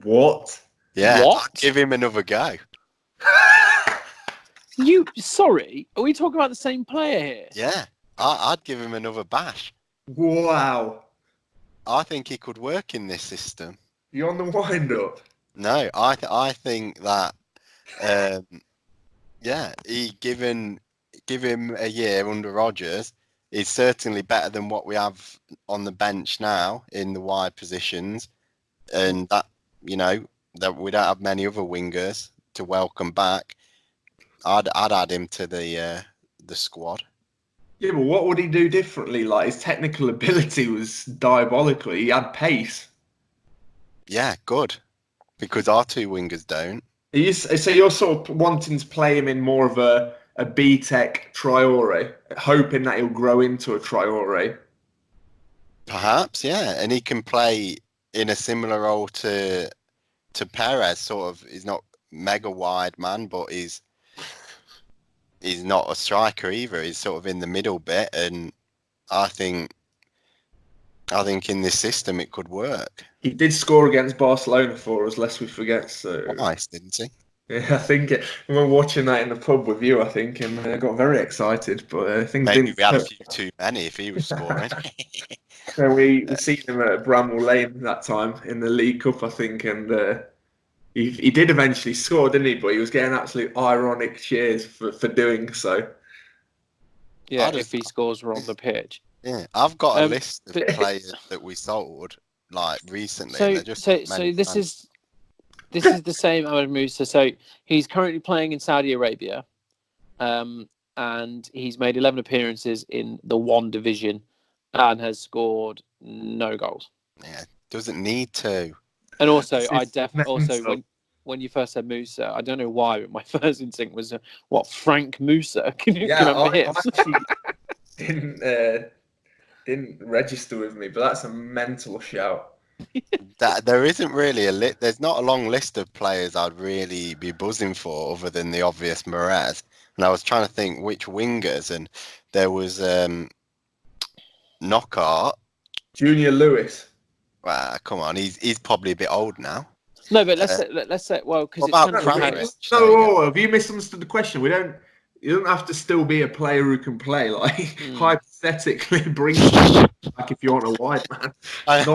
What? Yeah, What? I'd give him another go. Sorry, are we talking about the same player here? Yeah, I'd give him another bash. Wow. I think he could work in this system. You're on the wind up. No, I think that, give him a year under Rodgers. He's certainly better than what we have on the bench now in the wide positions, and that that we don't have many other wingers to welcome back. I'd add him to the squad. Yeah, but what would he do differently? Like, his technical ability was diabolical. He had pace. Yeah, good. Because our two wingers don't. So you're sort of wanting to play him in more of a B-Tech Traore, hoping that he'll grow into a Traore. Perhaps, yeah. And he can play in a similar role to Perez, sort of. He's not mega wide man, but he's not a striker either. He's sort of in the middle bit, and I think in this system it could work. He did score against Barcelona for us, lest we forget. So Nice, didn't he? yeah, I think we were watching that in the pub with you, I think, and I got very excited. But things Maybe didn't. we had a few too many if he was scoring. And we seen him at Bramall Lane that time in the League Cup, I think, and he did eventually score, didn't he? But he was getting absolute ironic cheers for doing so. Yeah, if he scores were on the pitch. Yeah, I've got a list of players that we sold like recently. So, and they're just this is the same Ahmed Musa. So he's currently playing in Saudi Arabia, and he's made 11 appearances in the one division, and has scored no goals. Yeah, doesn't need to. And also, when you first said Musa, I don't know why, but my first instinct was Frank Musa. Can you remember him? I didn't register with me, but that's a mental shout. That there isn't really there's not a long list of players I'd really be buzzing for other than the obvious Mahrez. And I was trying to think which wingers, and there was Knockaert. Junior Lewis. Come on, he's probably a bit old now. No, but let's say because it's have you misunderstood the question? You don't have to still be a player who can play. Like hypothetically, bring back if you want a wide man. I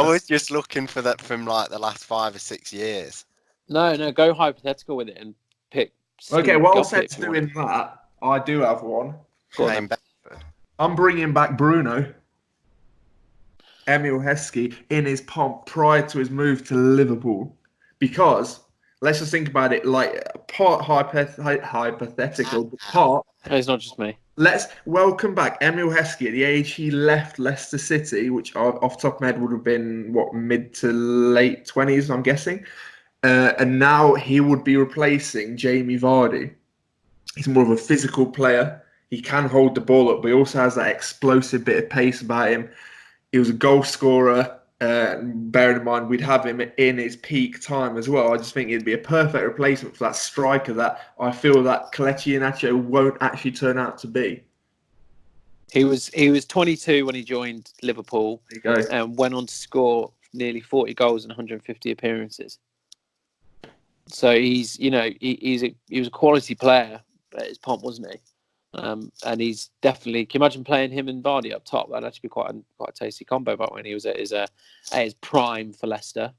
was just looking for that from like the last 5 or 6 years. No, go hypothetical with it and pick. Okay, whilst Ed's doing that, I do have one. I'm bringing back Bruno. Emil Heskey in his pomp prior to his move to Liverpool, because let's just think about it like part hypothetical, but part. It's not just me. Let's welcome back Emil Heskey at the age he left Leicester City, which off the top of my head would have been mid to late 20s, I'm guessing, and now he would be replacing Jamie Vardy. He's more of a physical player. He can hold the ball up, but he also has that explosive bit of pace about him. He was a goal scorer. Bearing in mind we'd have him in his peak time as well. I just think it'd be a perfect replacement for that striker that I feel that Kelechi Iheanacho won't actually turn out to be. He was 22 when he joined Liverpool, and went on to score nearly 40 goals in 150 appearances. So he was a quality player at his pomp, wasn't he? And he's definitely. Can you imagine playing him and Vardy up top? That'd actually be quite a tasty combo. But when he was at his prime for Leicester,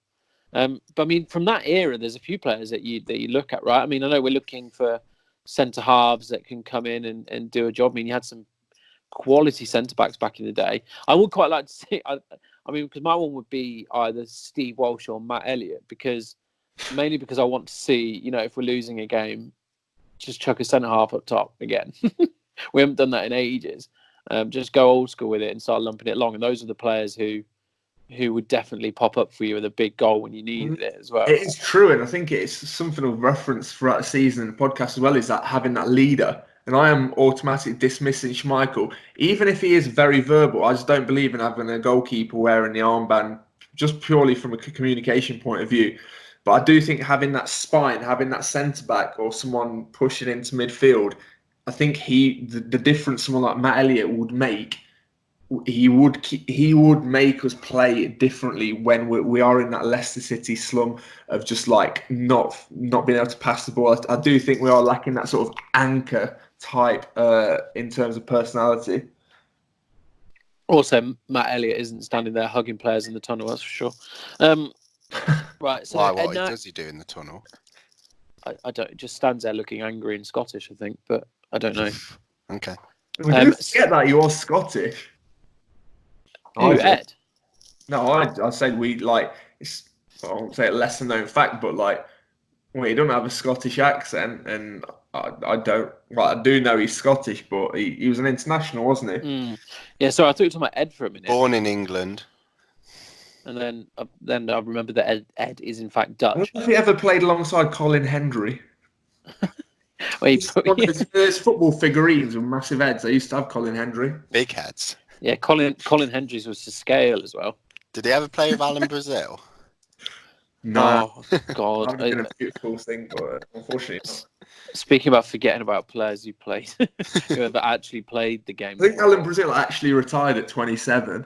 but I mean, from that era, there's a few players that you look at, right? I mean, I know we're looking for centre halves that can come in and do a job. I mean, you had some quality centre backs back in the day. I would quite like to see. I mean, because my one would be either Steve Walsh or Matt Elliott, mainly because I want to see, if we're losing a game, just chuck a centre half up top again. We haven't done that in ages. Just go old school with it and start lumping it along. And those are the players who would definitely pop up for you with a big goal when you needed it as well. It is true, and I think it's something of reference throughout the season and the podcast as well, is that having that leader. And I am automatically dismissing Schmeichel. Even if he is very verbal, I just don't believe in having a goalkeeper wearing the armband, just purely from a communication point of view. But I do think having that spine, having that centre-back or someone pushing into midfield, I think the difference someone like Matt Elliott would make, he would make us play differently when we are in that Leicester City slum of just like not being able to pass the ball. I do think we are lacking that sort of anchor type in terms of personality. Also, Matt Elliott isn't standing there hugging players in the tunnel, that's for sure. Right. So what does he do in the tunnel? I don't. It just stands there looking angry and Scottish, I think, but I don't know. Okay. We do forget that you are Scottish. Who, Ed? No, I said we like. I won't say a lesser known fact, but like Well, he doesn't have a Scottish accent, and I don't. Well, I do know he's Scottish, but he was an international, wasn't he? Yeah, so I thought you were talking about Ed for a minute. Born in England. And then I remember that Ed is in fact Dutch. Have you ever played alongside Colin Hendry? There's football figurines with massive heads. I used to have Colin Hendry. Big heads. Yeah, Colin Hendry's was to scale as well. Did he ever play with Alan Brazil? No. Oh, God. That would have been a beautiful thing, but unfortunately not. Speaking about forgetting about players who played, who have actually played the game. I think Alan Brazil actually retired at 27.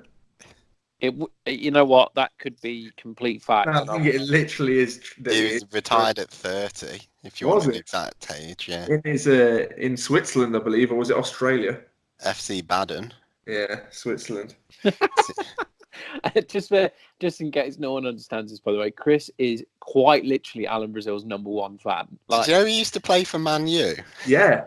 You know what? That could be complete fact. No, I think it literally is. He was retired at 30, if you want the exact age, yeah. It is in Switzerland, I believe, or was it Australia? FC Baden. Yeah, Switzerland. Just in case no one understands this, by the way, Chris is quite literally Alan Brazil's #1 fan. Did you know he used to play for Man U? Yeah.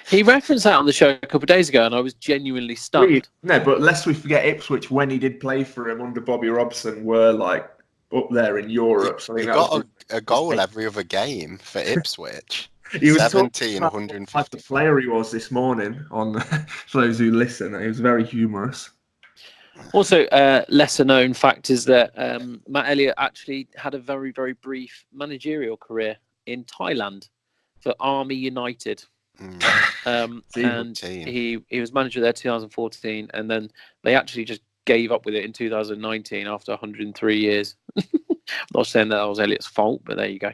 He referenced that on the show a couple of days ago, and I was genuinely stunned. No, but lest we forget, Ipswich, when he did play for him under Bobby Robson, were like up there in Europe. So he got a goal every other game for Ipswich. He was 17, 150. Like the player he was this morning on for those who listen. He was very humorous. Also, lesser known fact is that Matt Elliott actually had a very, very brief managerial career in Thailand for Army United. And he was manager there 2014, and then they actually just gave up with it in 2019 after 103 years. I'm not saying that was Elliott's fault, but there you go.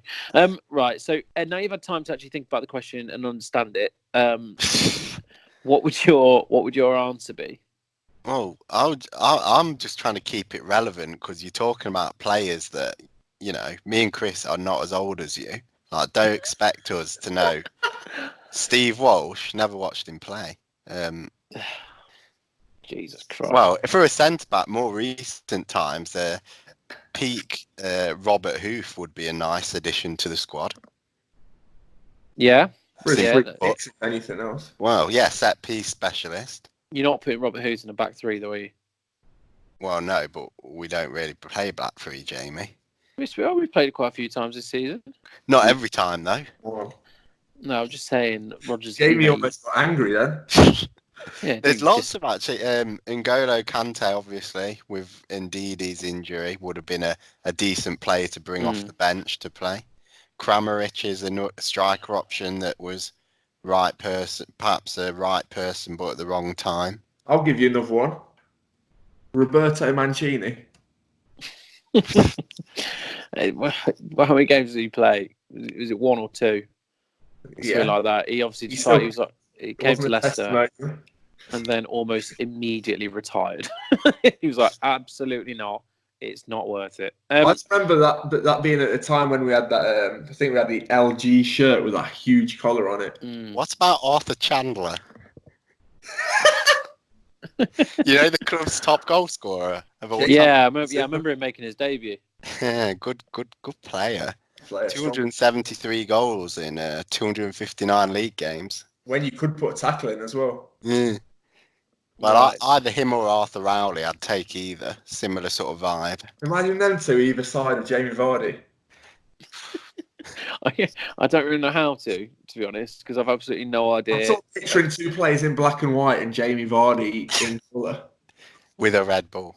Right, so now you've had time to actually think about the question and understand it. What would your answer be? Well, I'm just trying to keep it relevant because you're talking about players that, you know, me and Chris are not as old as you. Like, don't expect us to know. Steve Walsh, never watched him play. Jesus Christ. Well, for a centre-back, more recent times, peak Robert Hoof would be a nice addition to the squad. Yeah. Anything else? Well, yeah, set-piece specialist. You're not putting Robert Hoof in a back three, though, are you? Well, no, but we don't really play back three, Jamie. We've played quite a few times this season. Not every time, though. Wow. No, I'm just saying Rodgers. Jamie almost got angry then. Yeah, there's lots of actually. N'Golo Kante, obviously, with Ndidi's injury, would have been a decent player to bring off the bench to play. Kramaric is a striker option that was perhaps a right person, but at the wrong time. I'll give you another one. Roberto Mancini. How many games did he play? Was it 1 or 2? Something like that. He obviously decided he came to Leicester and then almost immediately retired. He was like, absolutely not. It's not worth it. I just remember that being at the time when we had that. I think we had the LG shirt with a huge collar on it. What about Arthur Chandler? You know, the club's top goal scorer of all time. I remember him making his debut. Yeah, good player. 273 goals in 259 league games. When you could put a tackle in as well. Yeah. Well, either him or Arthur Rowley, I'd take either. Similar sort of vibe. Imagine them two either side of Jamie Vardy. I don't really know how to be honest, because I've absolutely no idea. I'm sort of picturing two players in black and white and Jamie Vardy in colour. With a Red Bull.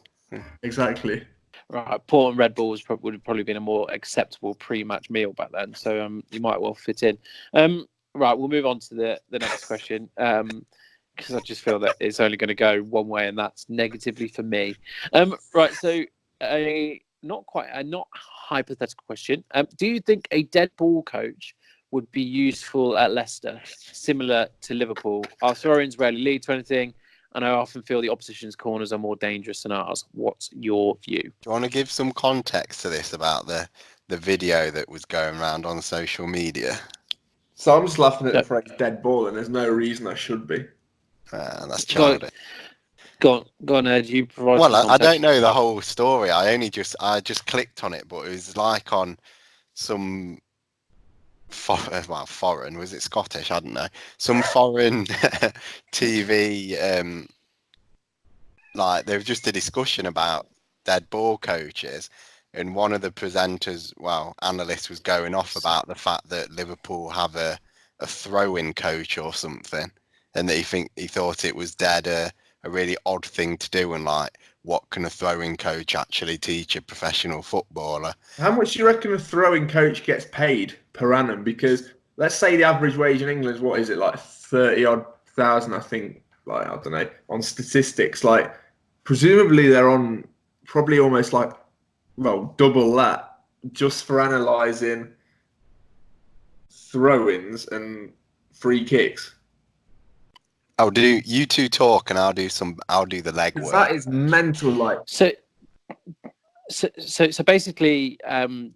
Exactly. Right, Port and Red Bull would have probably been a more acceptable pre-match meal back then, so you might well fit in. Right, we'll move on to the next question, because I just feel that it's only going to go one way, and that's negatively for me. Right, so a not hypothetical question. Do you think a dead ball coach would be useful at Leicester, similar to Liverpool? Our throw-ins rarely lead to anything, and I often feel the opposition's corners are more dangerous than ours. What's your view? Do you want to give some context to this about the video that was going around on social media? So I'm just laughing at the phrase dead ball, and there's no reason I should be. That's childish. Go on, Ed. You provide. Well, I don't know the whole story. I just clicked on it, but it was like on some foreign, was it Scottish? I don't know. Some foreign TV. Like there was just a discussion about dead ball coaches, and one of the presenters, analysts, was going off about the fact that Liverpool have a throw-in coach or something, and that he thought it was dead a really odd thing to do, and like, what can a throwing coach actually teach a professional footballer? How much do you reckon a throwing coach gets paid per annum? Because let's say the average wage in England is, what is it, like 30-odd thousand, I think, like, I don't know, on statistics. Like, presumably they're on probably almost like, well, double that just for analysing throw-ins and free kicks. I'll do, you two talk and I'll do the legwork. That is mental. Like, So basically,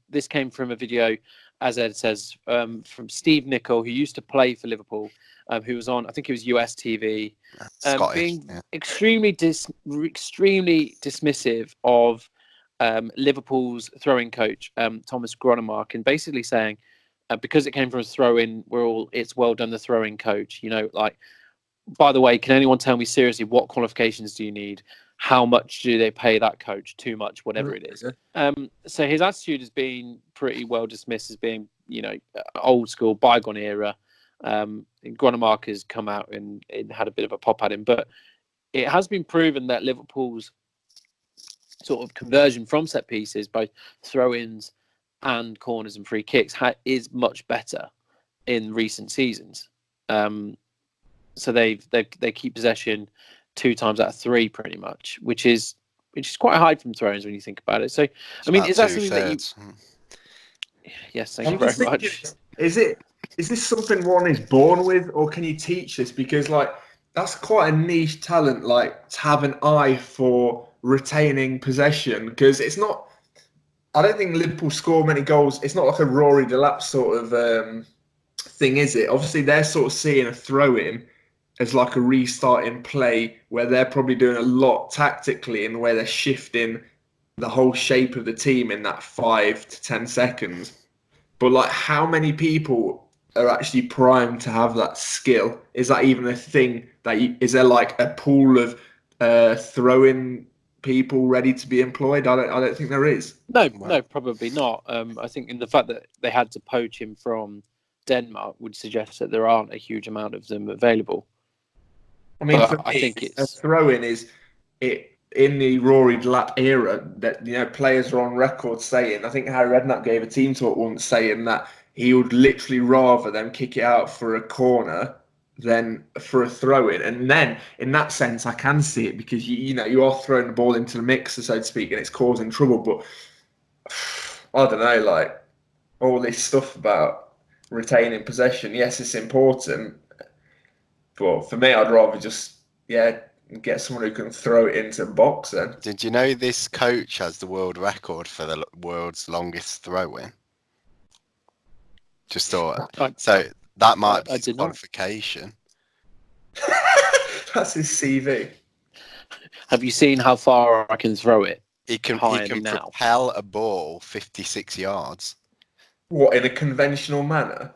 this came from a video, as Ed says, from Steve Nicol, who used to play for Liverpool, who was on, I think it was US TV, being extremely dismissive of Liverpool's throwing coach, Thomas Gronemark, and basically saying, because it came from a throw-in, it's well done, the throwing coach. You know, like, by the way, can anyone tell me seriously what qualifications do you need? How much do they pay that coach? Too much, whatever it is. So his attitude has been pretty well dismissed as being, you know, old school, bygone era. Gronemark has come out and had a bit of a pop at him, but it has been proven that Liverpool's sort of conversion from set pieces, both throw-ins and corners and free kicks, is much better in recent seasons. So they keep possession 2 times out of 3 pretty much, which is quite high from throw-ins when you think about it. So I mean, is that something that you? Yes, thank you very much. Is this something one is born with, or can you teach this? Because like, that's quite a niche talent, like, to have an eye for retaining possession. Because it's not, I don't think Liverpool score many goals. It's not like a Rory Delap sort of thing, is it? Obviously, they're sort of seeing a throw-in as like a restarting play where they're probably doing a lot tactically and where they're shifting the whole shape of the team in that 5 to 10 seconds. But like, how many people are actually primed to have that skill? Is that even a thing? Is there like a pool of throwing people ready to be employed? I don't think there is. No, probably not. I think in the fact that they had to poach him from Denmark would suggest that there aren't a huge amount of them available. I mean, for me, I think a throw-in is it in the Rory Delap era that, you know, players are on record saying, I think Harry Redknapp gave a team talk once saying that he would literally rather them kick it out for a corner than for a throw-in. And then in that sense, I can see it, because you are throwing the ball into the mixer, so to speak, and it's causing trouble. But I don't know, like, all this stuff about retaining possession, yes, it's important. But for me, I'd rather just, get someone who can throw it into the box then. Did you know this coach has the world record for the world's longest throw-in? Just thought. So that might be his qualification. That's his CV. Have you seen how far I can throw it? He can propel a ball 56 yards. What, in a conventional manner?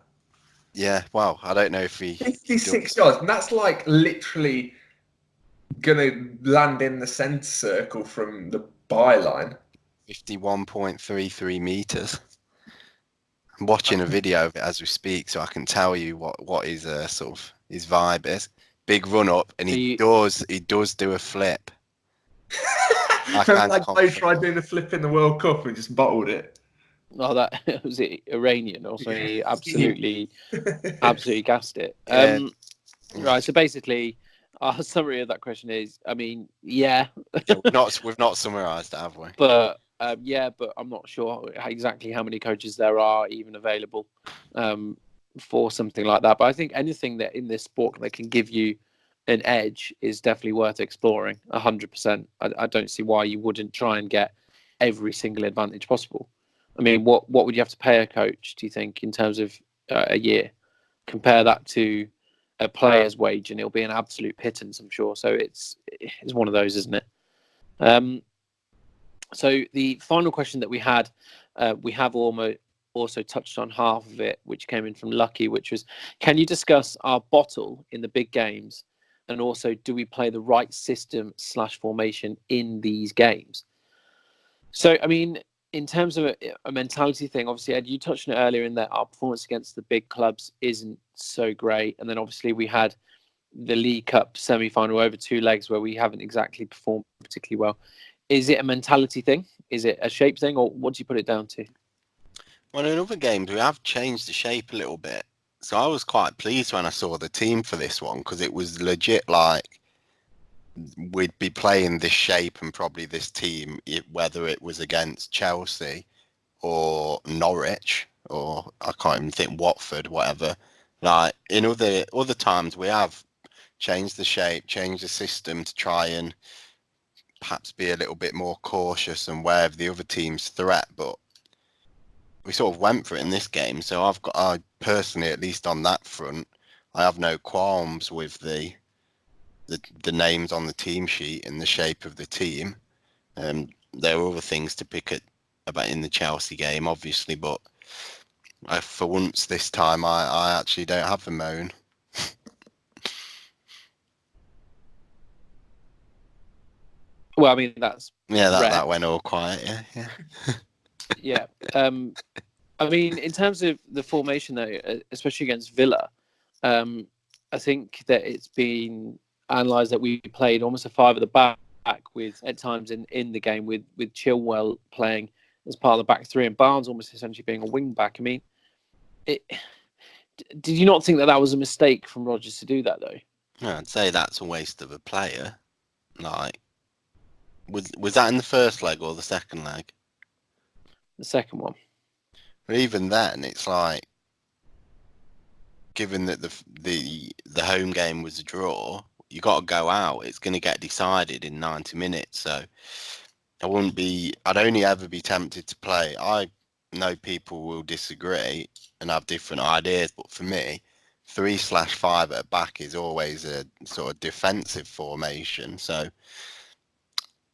Yeah, well, I don't know if he... 56 yards, and that's like literally going to land in the centre circle from the byline. 51.33 metres. I'm watching a video of it as we speak, so I can tell you what his sort of his vibe is. Big run up, and he does do a flip. Like Bo tried doing a flip in the World Cup and just bottled it. Oh, that was it, Iranian or something. He absolutely gassed it. Right. So basically, our summary of that question is, I mean, yeah. we've not summarised it, have we? But but I'm not sure exactly how many coaches there are even available for something like that. But I think anything that in this sport that can give you an edge is definitely worth exploring. 100%. I don't see why you wouldn't try and get every single advantage possible. I mean, what would you have to pay a coach, do you think, in terms of a year? Compare that to a player's wage, and it'll be an absolute pittance, I'm sure. So it's one of those, isn't it? So the final question that we had, we have also touched on half of it, which came in from Lucky, which was, can you discuss our bottle in the big games? And also, do we play the right system /formation in these games? So, I mean, in terms of a mentality thing, obviously, Ed, you touched on it earlier in that our performance against the big clubs isn't so great. And then obviously we had the League Cup semi-final over 2 legs where we haven't exactly performed particularly well. Is it a mentality thing? Is it a shape thing? Or what do you put it down to? Well, in other games, we have changed the shape a little bit. So I was quite pleased when I saw the team for this one, because it was legit like we'd be playing this shape and probably this team, whether it was against Chelsea or Norwich or I can't even think, Watford, whatever. Like in other times, we have changed the shape, changed the system to try and perhaps be a little bit more cautious and aware of the other team's threat. But we sort of went for it in this game. So I personally, at least on that front, I have no qualms with the names on the team sheet and the shape of the team. There are other things to pick about in the Chelsea game, obviously, but for once this time, I actually don't have a moan. Well, I mean, that's that went all quiet. Yeah. Yeah. I mean, in terms of the formation, though, especially against Villa, I think that it's been analysed that we played almost a 5 at the back with, at times in the game, with Chilwell playing as part of the back 3 and Barnes almost essentially being a wing back. I mean, did you not think that was a mistake from Rodgers to do that, though? No, I'd say that's a waste of a player. Like, was that in the first leg or the second leg? The second one. But even then, it's like, given that the home game was a draw, you got to go out. It's going to get decided in 90 minutes. So I'd only ever be tempted to play. I know people will disagree and have different ideas, but for me, 3/5 at back is always a sort of defensive formation. So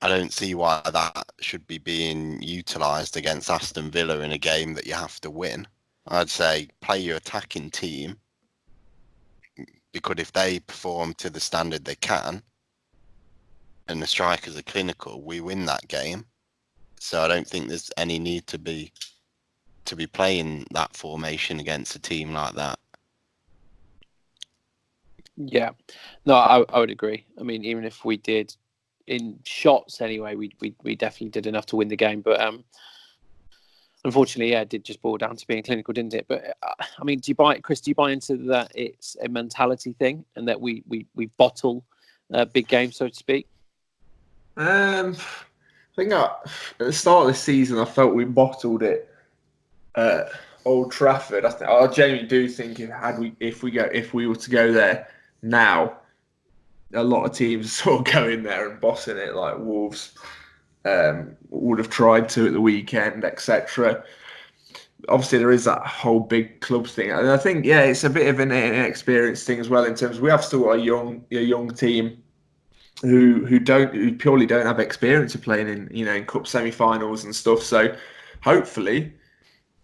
I don't see why that should be being utilised against Aston Villa in a game that you have to win. I'd say play your attacking team, because if they perform to the standard they can and the strikers are clinical, we win that game. So I don't think there's any need to be playing that formation against a team like that. Yeah, no, I would agree. I mean, even if we did in shots anyway, we definitely did enough to win the game. But unfortunately, it did just boil down to being clinical, didn't it? But I mean, Chris, do you buy into that it's a mentality thing and that we bottle big games, so to speak? I think at the start of the season, I felt we bottled it at Old Trafford. I genuinely do think if we were to go there now, a lot of teams sort of go in there and bossing it, like Wolves would have tried to at the weekend, etc. Obviously, there is that whole big clubs thing, and I think it's a bit of an inexperienced thing as well. In terms of, we have still got a young team who purely don't have experience of playing in cup semi-finals and stuff. So hopefully,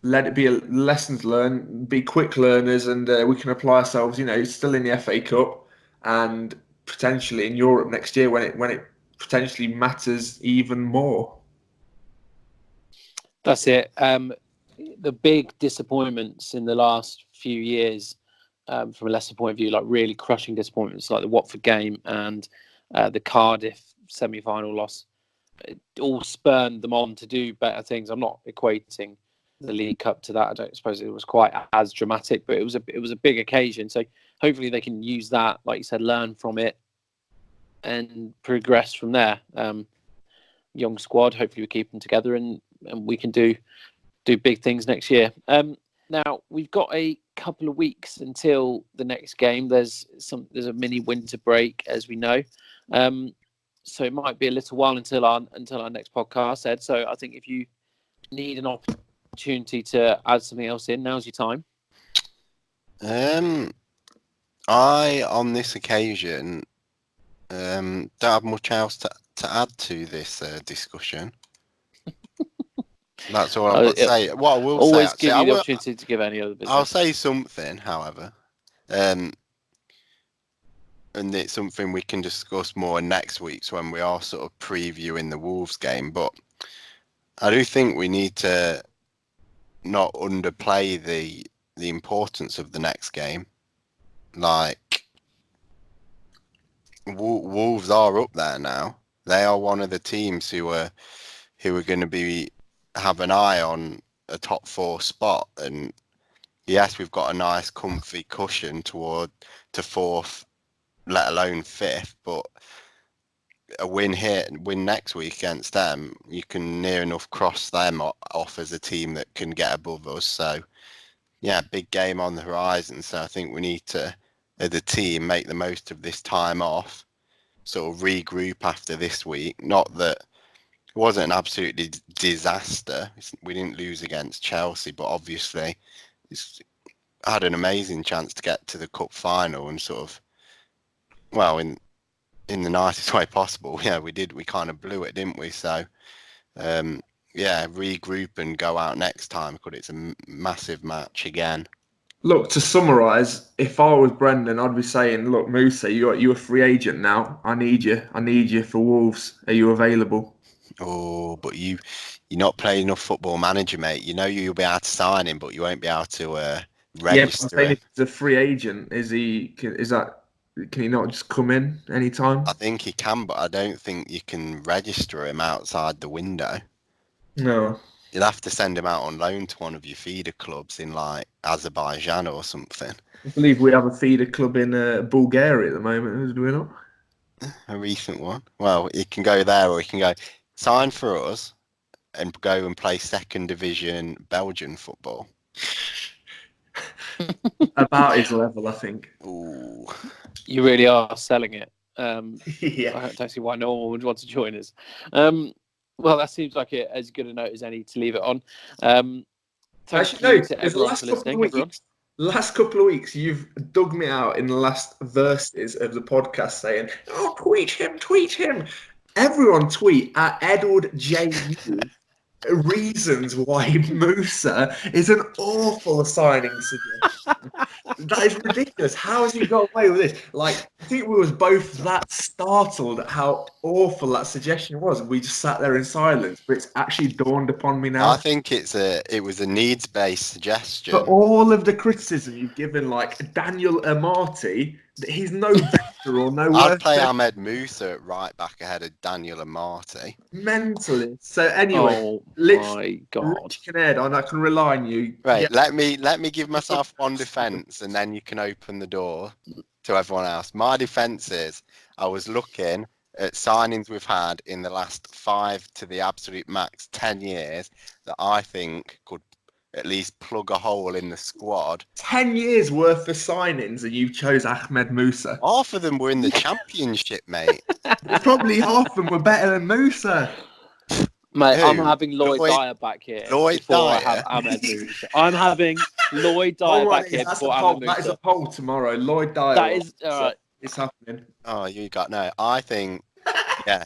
let it be lessons learned, be quick learners, and we can apply ourselves. Still in the FA Cup and potentially in Europe next year when it potentially matters even more. That's it. The big disappointments in the last few years, from a Leicester point of view, like really crushing disappointments, like the Watford game and the Cardiff semi-final loss, it all spurred them on to do better things. I'm not equating the League Cup to that. I don't suppose it was quite as dramatic, but it was a big occasion. So hopefully they can use that, like you said, learn from it and progress from there. Young squad, hopefully we keep them together and we can do big things next year. Now we've got a couple of weeks until the next game. There's a mini winter break, as we know, so it might be a little while until our next podcast, Ed. So I think if you need an opportunity to add something else in, now's your time. I, on this occasion, don't have much else to add to this discussion. That's all I've got to say. What I will always say, give you the opportunity to give any other business. I'll say something, however, and it's something we can discuss more next week's when we are sort of previewing the Wolves game. But I do think we need to not underplay the importance of the next game. Like, Wolves are up there now. They are one of the teams who are going to have an eye on a top 4 spot. And yes, we've got a nice comfy cushion to 4th, let alone 5th, but a win next week against them, you can near enough cross them off as a team that can get above us. So yeah, big game on the horizon. So I think we need to, as a team, make the most of this time off, sort of regroup after this week. Not that it wasn't an absolute disaster. We didn't lose against Chelsea, but obviously it's had an amazing chance to get to the cup final and sort of, well, in the nicest way possible. Yeah, we did. We kind of blew it, didn't we? So, yeah, regroup and go out next time because it's a massive match again. Look, to summarise, if I was Brendan, I'd be saying, look, Musa, you're a free agent now. I need you for Wolves. Are you available? Oh, but you're not playing enough Football Manager, mate. You know you'll be able to sign him, but you won't be able to register him. If he's a free agent, can he not just come in anytime? I think he can, but I don't think you can register him outside the window. No. You'll have to send him out on loan to one of your feeder clubs in like Azerbaijan or something. I believe we have a feeder club in Bulgaria at the moment, do we not? A recent one. Well, he can go there, or he can go sign for us and go and play 2nd division Belgian football. About his level, I think. Ooh. You really are selling it. Yeah. I don't see why no one would want to join us. Well, that seems like as good a note as any to leave it on. Thank you to everyone for listening. Last couple of weeks, you've dug me out in the last verses of the podcast saying, "Oh, tweet him." Everyone tweet at Edward J. reasons why Musa is an awful signing suggestion. That is ridiculous. How has he got away with this? Like, I think we was both that startled at how awful that suggestion was. We just sat there in silence, but it's actually dawned upon me now. I think it was a needs-based suggestion. For all of the criticism you've given, like Daniel Amarty, he's no better or no worse. I'd play Ahmed Musa at right back ahead of Daniel Amarty. Mentally. So anyway, oh my God, Rich Kinnaird, I can rely on you. Right, Yeah. let me give myself one defence, and then you can open the door to everyone else. My defence is I was looking at signings we've had in the last 5 to the absolute max 10 years that I think could at least plug a hole in the squad. 10 years worth of signings and you chose Ahmed Musa. Half of them were in the Championship, mate. Probably half of them were better than Musa. Mate, Who? I'm having Lloyd Dyer back here before I have Ahmed Musa. I'm having Lloyd Dyer back here before Ahmed Musa. That is a poll tomorrow. Lloyd Dyer. That is all right. It's happening. Oh, you got no. I think, yeah,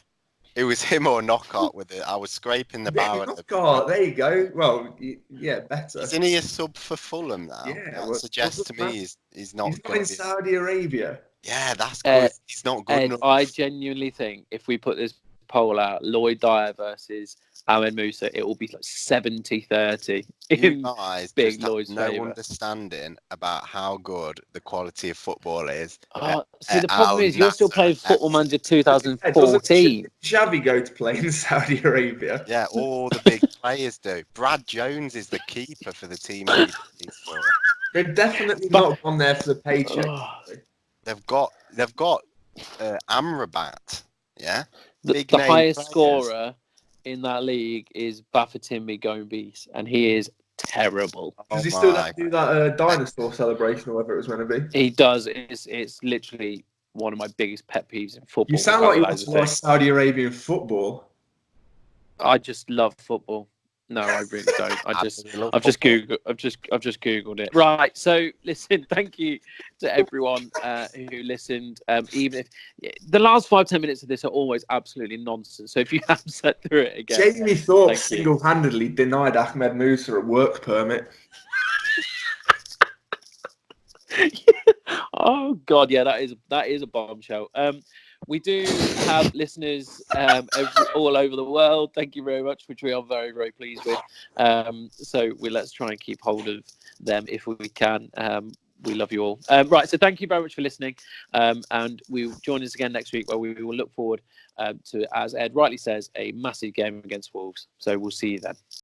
it was him or Knockout with it. I was scraping the barrel. Knockout, there you go. Well, yeah, better. Isn't he a sub for Fulham now? Yeah, that well, suggests to me he's not. He's not in Saudi Arabia. Yeah, that's good. He's not good enough. I genuinely think if we put this poll out, Lloyd Dyer versus Ahmed Musa, it will be like 70-30 in guys big just Lloyd's have no favour. Understanding about how good the quality of football is. See, the problem is you're still playing Football Manager 2014. Xavi go to play in Saudi Arabia? Yeah, all the big players do. Brad Jones is the keeper for the team. They've definitely not gone there for the paycheck. They've got Amrabat. Yeah, the highest scorer in that league is Bafétimbi Gomis, and he is terrible. Does he still have to do that dinosaur celebration or whatever it was going to be? He does. It's literally one of my biggest pet peeves in football. You sound like you watch a lot of Saudi Arabian football. I just love football. No, I really don't. I've just googled it. Right. So listen, thank you to everyone who listened. Even if the last 5-10 minutes of this are always absolutely nonsense. So if you have sat through it again, Jamie Thorpe single-handedly denied Ahmed Musa a work permit. Oh God, yeah, that is a bombshell. We do have listeners all over the world. Thank you very much, which we are very, very pleased with. So let's try and keep hold of them if we can. We love you all. Right, so thank you very much for listening. And we'll join us again next week where we will look forward to, as Ed rightly says, a massive game against Wolves. So we'll see you then.